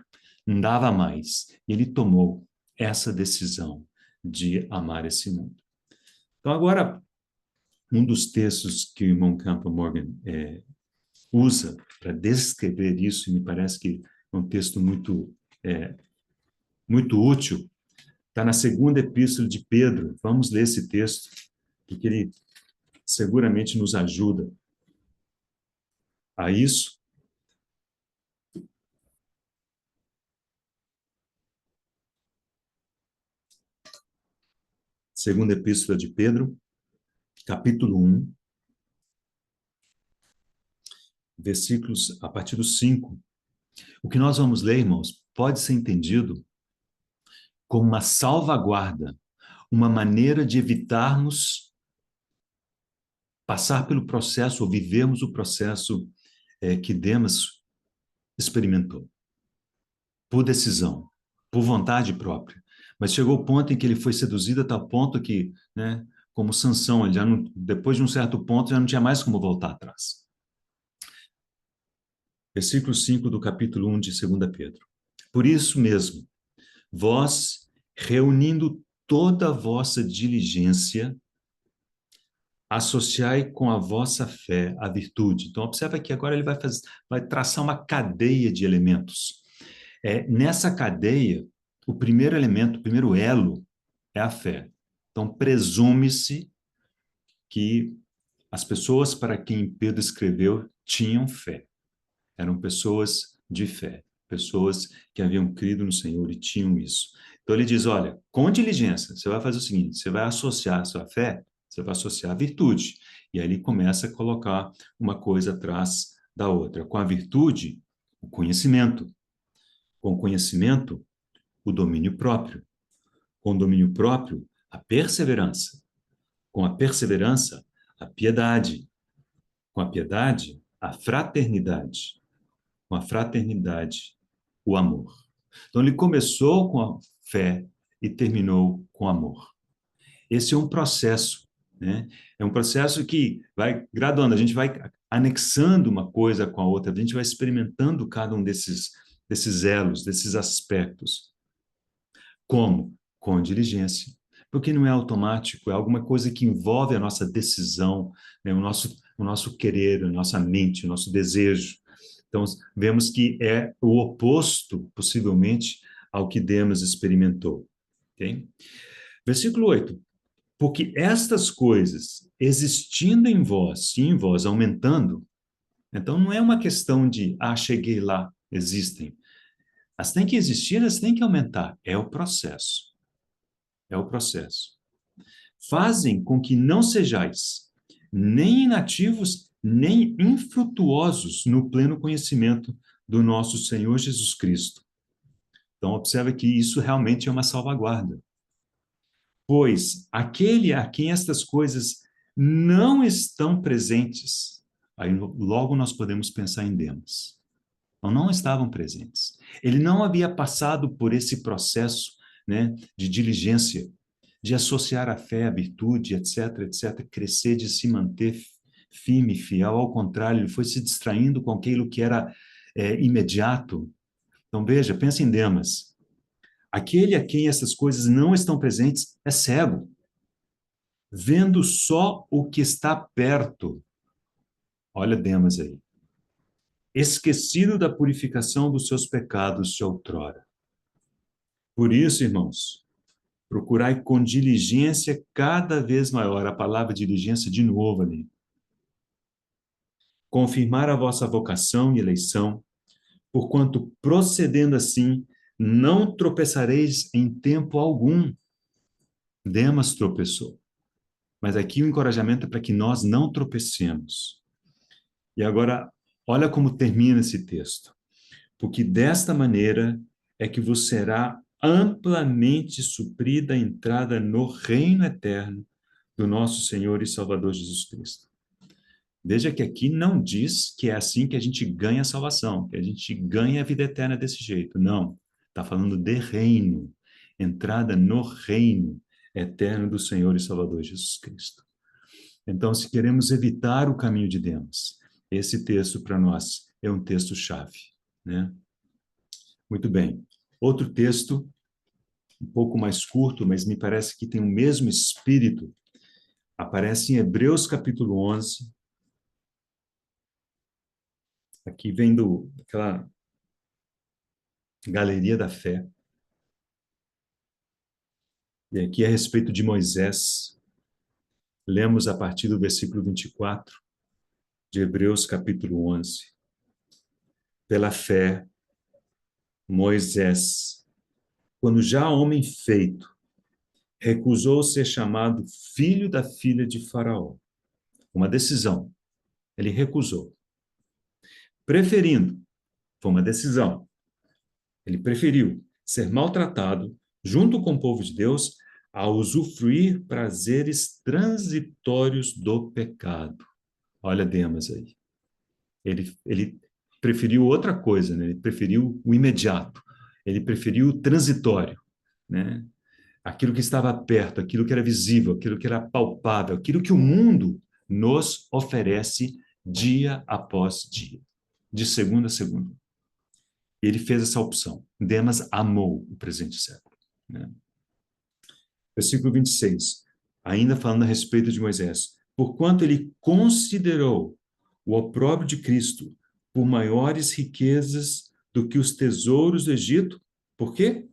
não dava mais. E ele tomou essa decisão de amar esse mundo. Então, agora, um dos textos que o irmão Campbell Morgan usa para descrever isso, e me parece que é um texto muito útil, está na segunda epístola de Pedro. Vamos ler esse texto, porque ele seguramente nos ajuda a isso. Segunda epístola de Pedro, capítulo 1, versículos a partir do 5. O que nós vamos ler, irmãos, pode ser entendido como uma salvaguarda, uma maneira de evitarmos passar pelo processo ou vivermos o processo que Demas experimentou, por decisão, por vontade própria. Mas chegou o ponto em que ele foi seduzido a tal ponto que, né, como Sansão, ele já não, depois de um certo ponto, já não tinha mais como voltar atrás. Versículo 5 do capítulo 1 de 2 Pedro. Por isso mesmo, vós, reunindo toda a vossa diligência, associai com a vossa fé a virtude. Então, observa que agora ele vai traçar uma cadeia de elementos. Nessa cadeia, o primeiro elemento, o primeiro elo, é a fé. Então, presume-se que as pessoas para quem Pedro escreveu tinham fé. Eram pessoas de fé, pessoas que haviam crido no Senhor e tinham isso. Então ele diz, olha, com diligência, você vai fazer o seguinte, você vai associar a sua fé, você vai associar a virtude. E aí ele começa a colocar uma coisa atrás da outra. Com a virtude, o conhecimento. Com o conhecimento, o domínio próprio. Com o domínio próprio, a perseverança. Com a perseverança, a piedade. Com a piedade, a fraternidade. Com a fraternidade, o amor. Então, ele começou com a fé e terminou com amor. Esse é um processo, né? É um processo que vai graduando, a gente vai anexando uma coisa com a outra, a gente vai experimentando cada um desses elos, desses aspectos. Como? Com diligência. Porque não é automático, é alguma coisa que envolve a nossa decisão, né? O nosso querer, a nossa mente, o nosso desejo. Então, vemos que é o oposto, possivelmente, ao que Demas experimentou. Okay? Versículo 8. Porque estas coisas, existindo em vós e em vós aumentando, então não é uma questão de, cheguei lá, existem. Elas têm que existir, elas têm que aumentar. É o processo. É o processo. Fazem com que não sejais nem inativos, nem infrutuosos no pleno conhecimento do nosso Senhor Jesus Cristo. Então, observa que isso realmente é uma salvaguarda. Pois aquele a quem estas coisas não estão presentes, aí logo nós podemos pensar em Demas. Não estavam presentes. Ele não havia passado por esse processo, né, de diligência, de associar a fé à virtude, etc., etc., crescer, de se manter firme, fiel. Ao contrário, ele foi se distraindo com aquilo que era imediato. Então, veja, pensa em Demas. Aquele a quem essas coisas não estão presentes é cego, vendo só o que está perto. Olha Demas aí. Esquecido da purificação dos seus pecados de outrora. Por isso, irmãos, procurai com diligência cada vez maior, a palavra diligência de novo ali. Confirmar a vossa vocação e eleição, porquanto procedendo assim, não tropeçareis em tempo algum. Demas tropeçou. Mas aqui o encorajamento é para que nós não tropecemos. E agora, olha como termina esse texto. Porque desta maneira é que vos será amplamente suprida a entrada no reino eterno do nosso Senhor e Salvador Jesus Cristo. Veja que aqui não diz que é assim que a gente ganha a salvação, que a gente ganha a vida eterna desse jeito. Não. Está falando de reino. Entrada no reino eterno do Senhor e Salvador Jesus Cristo. Então, se queremos evitar o caminho de Demas, esse texto para nós é um texto-chave, né? Muito bem. Outro texto, um pouco mais curto, mas me parece que tem o mesmo espírito, aparece em Hebreus capítulo 11. Aqui vem daquela galeria da fé. E aqui é a respeito de Moisés. Lemos a partir do versículo 24 de Hebreus capítulo 11. Pela fé, Moisés, quando já homem feito, recusou ser chamado filho da filha de Faraó. Uma decisão. Ele recusou. Preferindo, foi uma decisão. Ele preferiu ser maltratado junto com o povo de Deus a usufruir prazeres transitórios do pecado. Olha Demas aí. Ele preferiu outra coisa, né? Ele preferiu o imediato. Ele preferiu o transitório, né? Aquilo que estava perto, aquilo que era visível, aquilo que era palpável, aquilo que o mundo nos oferece dia após dia, de segunda a segunda. Ele fez essa opção. Demas amou o presente século, né? Versículo 26, ainda falando a respeito de Moisés. Porquanto ele considerou o opróbrio de Cristo por maiores riquezas do que os tesouros do Egito. Por quê?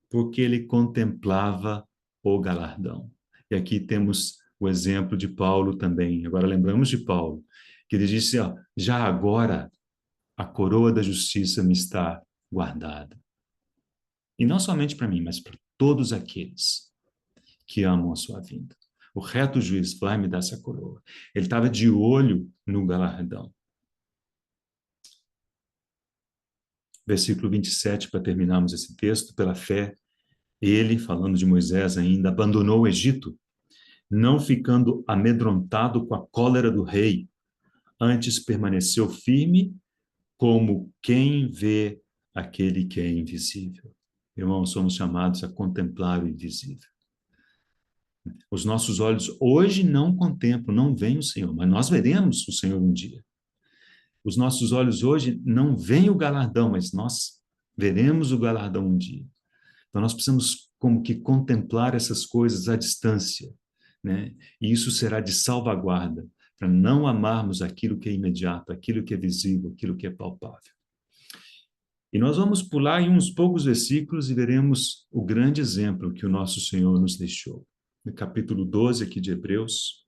Porque ele contemplava o galardão. E aqui temos o exemplo de Paulo também. Agora lembramos de Paulo, que ele disse, já agora a coroa da justiça me está guardada. E não somente para mim, mas para todos aqueles que amam a sua vinda. O reto juiz vai me dar essa coroa. Ele estava de olho no galardão. Versículo 27, para terminarmos esse texto, pela fé, ele, falando de Moisés ainda, abandonou o Egito, não ficando amedrontado com a cólera do rei, antes permaneceu firme como quem vê aquele que é invisível. Irmãos, somos chamados a contemplar o invisível. Os nossos olhos hoje não contemplam, não veem o Senhor, mas nós veremos o Senhor um dia. Os nossos olhos hoje não veem o galardão, mas nós veremos o galardão um dia. Então nós precisamos como que contemplar essas coisas à distância, né? E isso será de salvaguarda, para não amarmos aquilo que é imediato, aquilo que é visível, aquilo que é palpável. E nós vamos pular em uns poucos versículos e veremos o grande exemplo que o nosso Senhor nos deixou. No capítulo 12 aqui de Hebreus,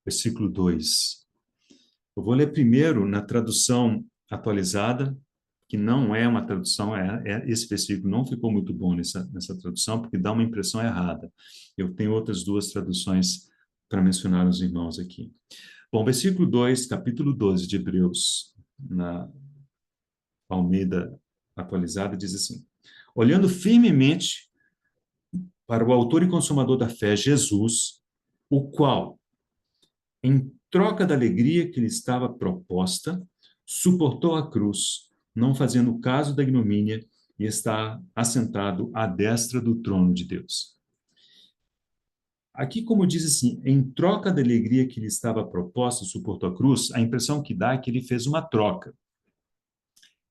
versículo 2. Eu vou ler primeiro na tradução atualizada, que não é uma tradução, esse versículo não ficou muito bom nessa tradução, porque dá uma impressão errada. Eu tenho outras duas traduções para mencionar aos irmãos aqui. Bom, versículo 2, capítulo 12 de Hebreus, na Almeida atualizada, diz assim: olhando firmemente para o autor e consumador da fé, Jesus, o qual, em troca da alegria que lhe estava proposta, suportou a cruz, não fazendo caso da ignomínia, e está assentado à destra do trono de Deus. Aqui, como diz assim, em troca da alegria que lhe estava proposta, suportou a cruz, a impressão que dá é que ele fez uma troca.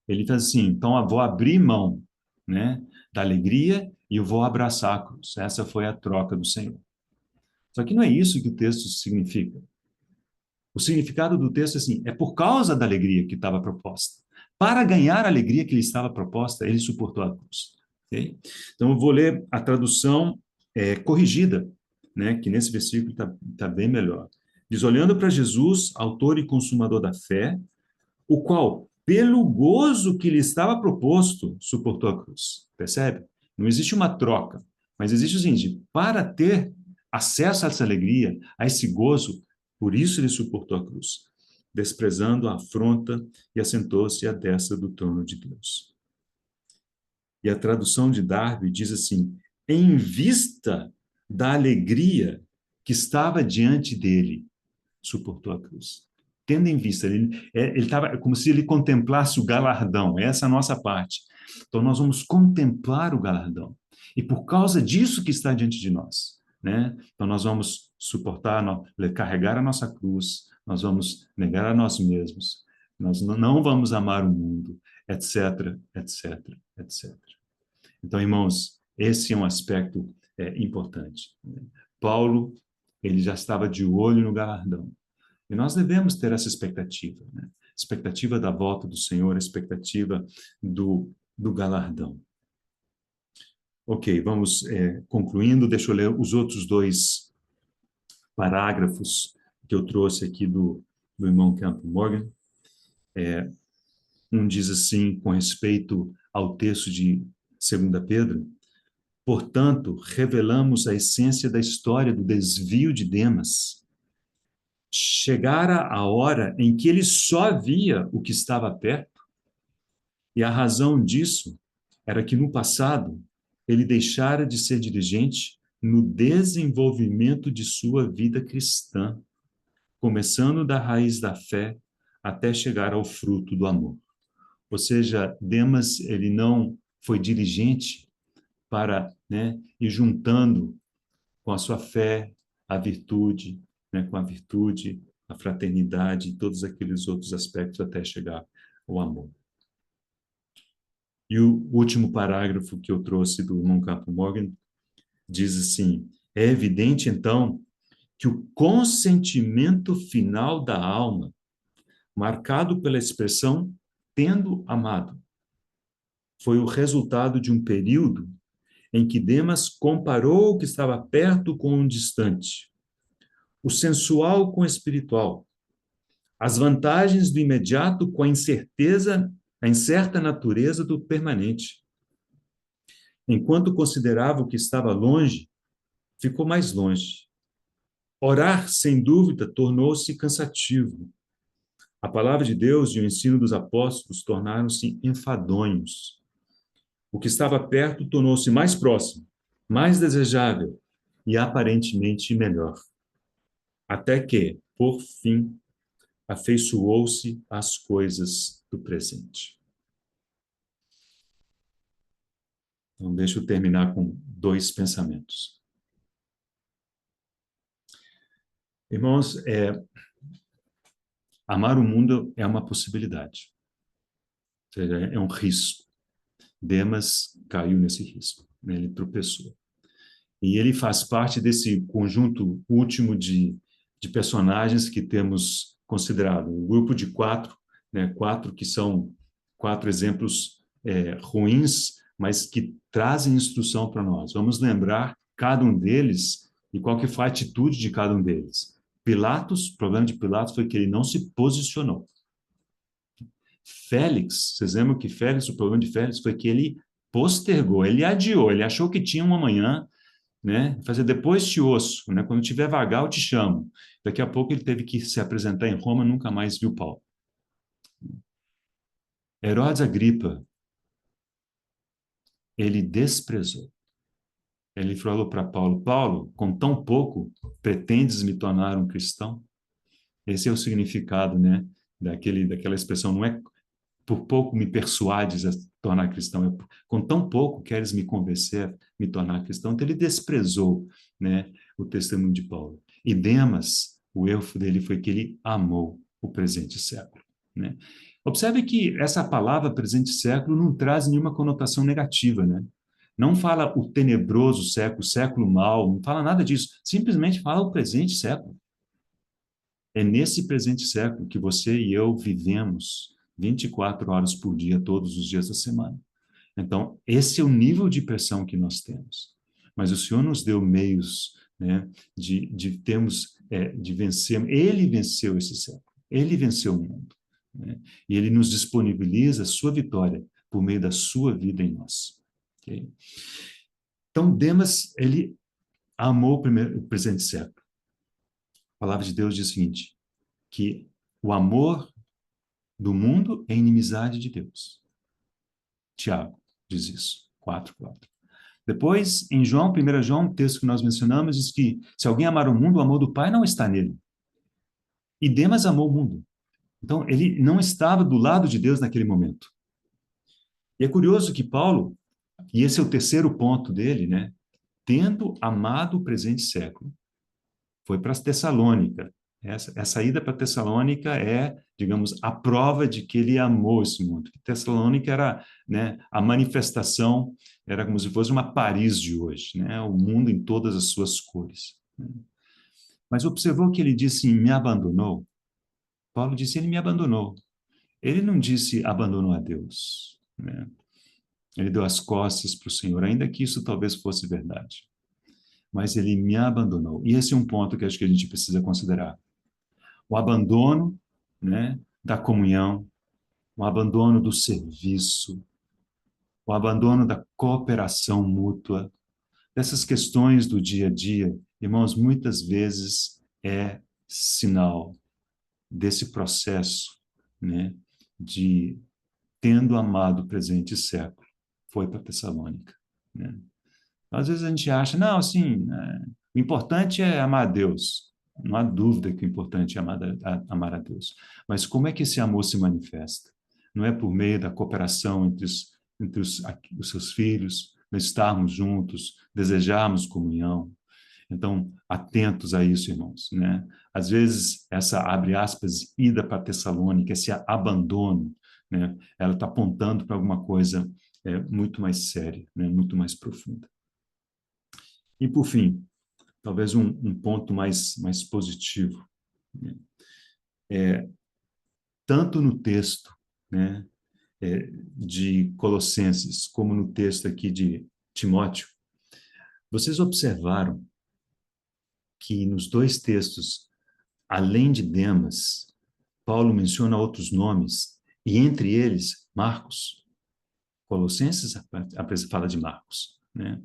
Ele fez assim, então eu vou abrir mão, né, da alegria e eu vou abraçar a cruz. Essa foi a troca do Senhor. Só que não é isso que o texto significa. O significado do texto é assim, é por causa da alegria que estava proposta. Para ganhar a alegria que lhe estava proposta, ele suportou a cruz. Okay? Então, eu vou ler a tradução corrigida, né, que nesse versículo está bem melhor. Diz, olhando para Jesus, autor e consumador da fé, o qual, pelo gozo que lhe estava proposto, suportou a cruz. Percebe? Não existe uma troca, mas existe o seguinte, para ter acesso a essa alegria, a esse gozo, por isso ele suportou a cruz, desprezando a afronta e assentou-se à destra do trono de Deus. E a tradução de Darby diz assim, em vista da alegria que estava diante dele, suportou a cruz. Tendo em vista, ele estava como se ele contemplasse o galardão, essa é a nossa parte. Então, nós vamos contemplar o galardão. E por causa disso que está diante de nós, né? Então, nós vamos suportar, carregar a nossa cruz, nós vamos negar a nós mesmos, nós não vamos amar o mundo, etc, etc, etc. Então, irmãos, esse é um aspecto importante. Paulo, ele já estava de olho no galardão. E nós devemos ter essa expectativa, né? Expectativa da volta do Senhor, a expectativa do galardão. Ok, vamos concluindo. Deixa eu ler os outros dois parágrafos que eu trouxe aqui do irmão Campbell Morgan. Um diz assim, com respeito ao texto de 2 Pedro, portanto, revelamos a essência da história do desvio de Demas. Chegara a hora em que ele só via o que estava perto, e a razão disso era que no passado ele deixara de ser diligente no desenvolvimento de sua vida cristã, começando da raiz da fé até chegar ao fruto do amor. Ou seja, Demas, ele não foi diligente para, né, ir juntando com a sua fé a virtude, né, com a virtude, a fraternidade e todos aqueles outros aspectos até chegar ao amor. E o último parágrafo que eu trouxe do irmão Campbell Morgan diz assim, é evidente, então, que o consentimento final da alma, marcado pela expressão tendo amado, foi o resultado de um período em que Demas comparou o que estava perto com o distante, o sensual com o espiritual, as vantagens do imediato com a incerteza, a incerta natureza do permanente. Enquanto considerava o que estava longe, ficou mais longe. Orar, sem dúvida, tornou-se cansativo. A palavra de Deus e o ensino dos apóstolos tornaram-se enfadonhos. O que estava perto tornou-se mais próximo, mais desejável e aparentemente melhor. Até que, por fim, afeiçoou-se às coisas do presente. Então, deixa eu terminar com dois pensamentos. Irmãos, amar o mundo é uma possibilidade, ou seja, é um risco. Demas caiu nesse risco, né? Ele tropeçou. E ele faz parte desse conjunto último de personagens que temos considerado. Um grupo de quatro, né? Quatro que são quatro exemplos ruins, mas que trazem instrução para nós. Vamos lembrar cada um deles e qual que foi a atitude de cada um deles. Pilatos, o problema de Pilatos foi que ele não se posicionou. Félix, vocês lembram que Félix, o problema de Félix foi que ele postergou, ele adiou, ele achou que tinha uma manhã, né? Fazer depois te ouço, né? Quando tiver vagal, eu te chamo. Daqui a pouco ele teve que se apresentar em Roma, nunca mais viu Paulo. Herodes Agripa, ele desprezou. Ele falou para Paulo: Paulo, com tão pouco, pretendes me tornar um cristão? Esse é o significado, né? Daquela expressão, não é por pouco me persuades a tornar cristão, com tão pouco queres me convencer, me tornar cristão. Então ele desprezou, né, o testemunho de Paulo. E Demas, o erro dele foi que ele amou o presente século, né? Observe que essa palavra presente século não traz nenhuma conotação negativa, né? Não fala o tenebroso século, século mau, não fala nada disso. Simplesmente fala o presente século. É nesse presente século que você e eu vivemos 24 horas por dia, todos os dias da semana. Então, esse é o nível de pressão que nós temos. Mas o Senhor nos deu meios, né, de vencer. Ele venceu esse século. Ele venceu o mundo, né? E ele nos disponibiliza a sua vitória por meio da sua vida em nós. Okay? Então, Demas, ele amou o presente século. A palavra de Deus diz o seguinte, que o amor do mundo é inimizade de Deus. Tiago diz isso, 4:4. Depois, em João, 1 João, o texto que nós mencionamos, diz que se alguém amar o mundo, o amor do Pai não está nele. E Demas amou o mundo. Então, ele não estava do lado de Deus naquele momento. E é curioso que Paulo, e esse é o terceiro ponto dele, né? Tendo amado o presente século, foi para Tessalônica. Essa ida para Tessalônica é, digamos, a prova de que ele amou esse mundo. Tessalônica era, né, a manifestação, era como se fosse uma Paris de hoje, né? O mundo em todas as suas cores, né? Mas observou que ele disse, me abandonou? Paulo disse, ele me abandonou. Ele não disse, abandonou a Deus, né? Ele deu as costas para o Senhor, ainda que isso talvez fosse verdade. Mas ele me abandonou. E esse é um ponto que acho que a gente precisa considerar. O abandono, né, da comunhão, o abandono do serviço, o abandono da cooperação mútua, dessas questões do dia a dia, irmãos, muitas vezes é sinal desse processo, né, de tendo amado o presente século, foi para Tessalônica, né? Às vezes a gente acha, não, assim, o importante é amar a Deus. Não há dúvida que o importante é amar a Deus. Mas como é que esse amor se manifesta? Não é por meio da cooperação os seus filhos, nós estarmos juntos, desejarmos comunhão. Então, atentos a isso, irmãos, né? Às vezes, essa, abre aspas, ida para Tessalônica, esse abandono, né? Ela está apontando para alguma coisa muito mais séria, né? Muito mais profunda. E, por fim, talvez um ponto mais positivo, né? Tanto no texto, né, de Colossenses, como no texto aqui de Timóteo, vocês observaram que nos dois textos, além de Demas, Paulo menciona outros nomes, e entre eles, Marcos. Colossenses fala de Marcos, né?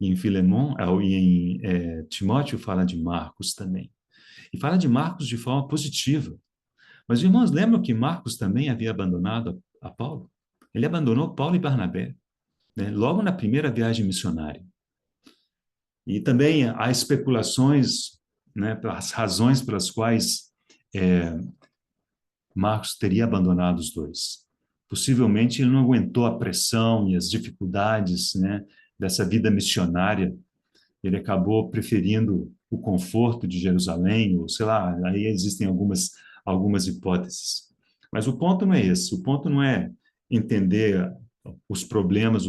E em Filemon, e em Timóteo fala de Marcos também. E fala de Marcos de forma positiva. Mas, irmãos, lembram que Marcos também havia abandonado a Paulo? Ele abandonou Paulo e Barnabé, né? Logo na primeira viagem missionária. E também há especulações, né, pelas razões pelas quais é, Marcos teria abandonado os dois. Possivelmente ele não aguentou a pressão e as dificuldades, né, dessa vida missionária. Ele acabou preferindo o conforto de Jerusalém, ou sei lá, aí existem algumas hipóteses. Mas o ponto não é esse. O ponto não é entender os problemas,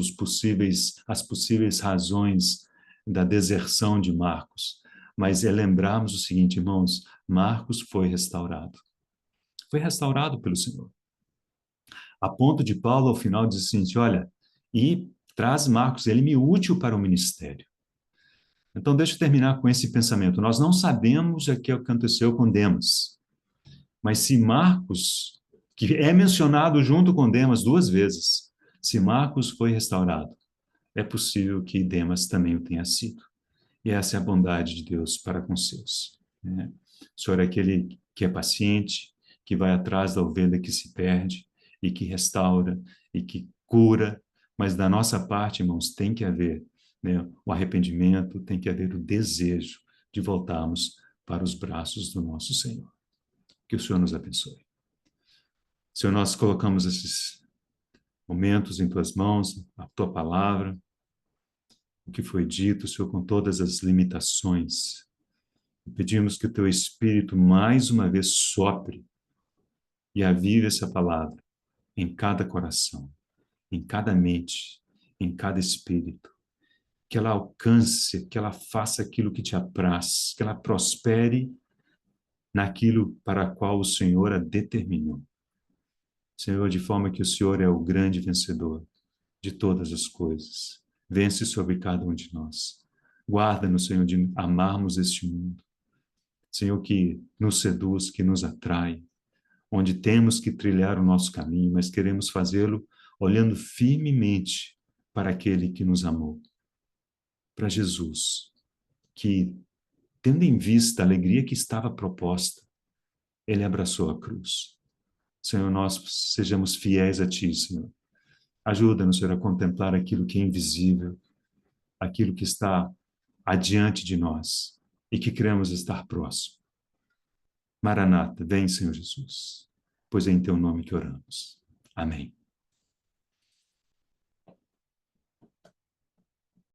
as possíveis razões da deserção de Marcos, mas é lembrarmos o seguinte, irmãos: Marcos foi restaurado. Foi restaurado pelo Senhor. A ponto de Paulo, ao final, diz o seguinte: olha, e traz Marcos, ele me útil para o ministério. Então, deixa eu terminar com esse pensamento. Nós não sabemos o que aconteceu com Demas, mas se Marcos, que é mencionado junto com Demas duas vezes, se Marcos foi restaurado, é possível que Demas também o tenha sido. E essa é a bondade de Deus para com os seus, né? O Senhor é aquele que é paciente, que vai atrás da ovelha que se perde e que restaura e que cura, mas da nossa parte, irmãos, tem que haver, né, o arrependimento, tem que haver o desejo de voltarmos para os braços do nosso Senhor. Que o Senhor nos abençoe. Senhor, nós colocamos esses momentos em tuas mãos, a tua palavra, o que foi dito, Senhor, com todas as limitações. Pedimos que o teu Espírito mais uma vez sopre e avive essa palavra em cada coração, em cada mente, em cada espírito. Que ela alcance, que ela faça aquilo que te apraz, que ela prospere naquilo para a qual o Senhor a determinou. Senhor, de forma que o Senhor é o grande vencedor de todas as coisas. Vence sobre cada um de nós. Guarda-nos, Senhor, de amarmos este mundo. Senhor, que nos seduz, que nos atrai, onde temos que trilhar o nosso caminho, mas queremos fazê-lo olhando firmemente para aquele que nos amou, para Jesus, que, tendo em vista a alegria que estava proposta, ele abraçou a cruz. Senhor, nós sejamos fiéis a Ti, Senhor. Ajuda-nos, Senhor, a contemplar aquilo que é invisível, aquilo que está adiante de nós e que queremos estar próximo. Maranata, vem, Senhor Jesus, pois é em Teu nome que oramos. Amém.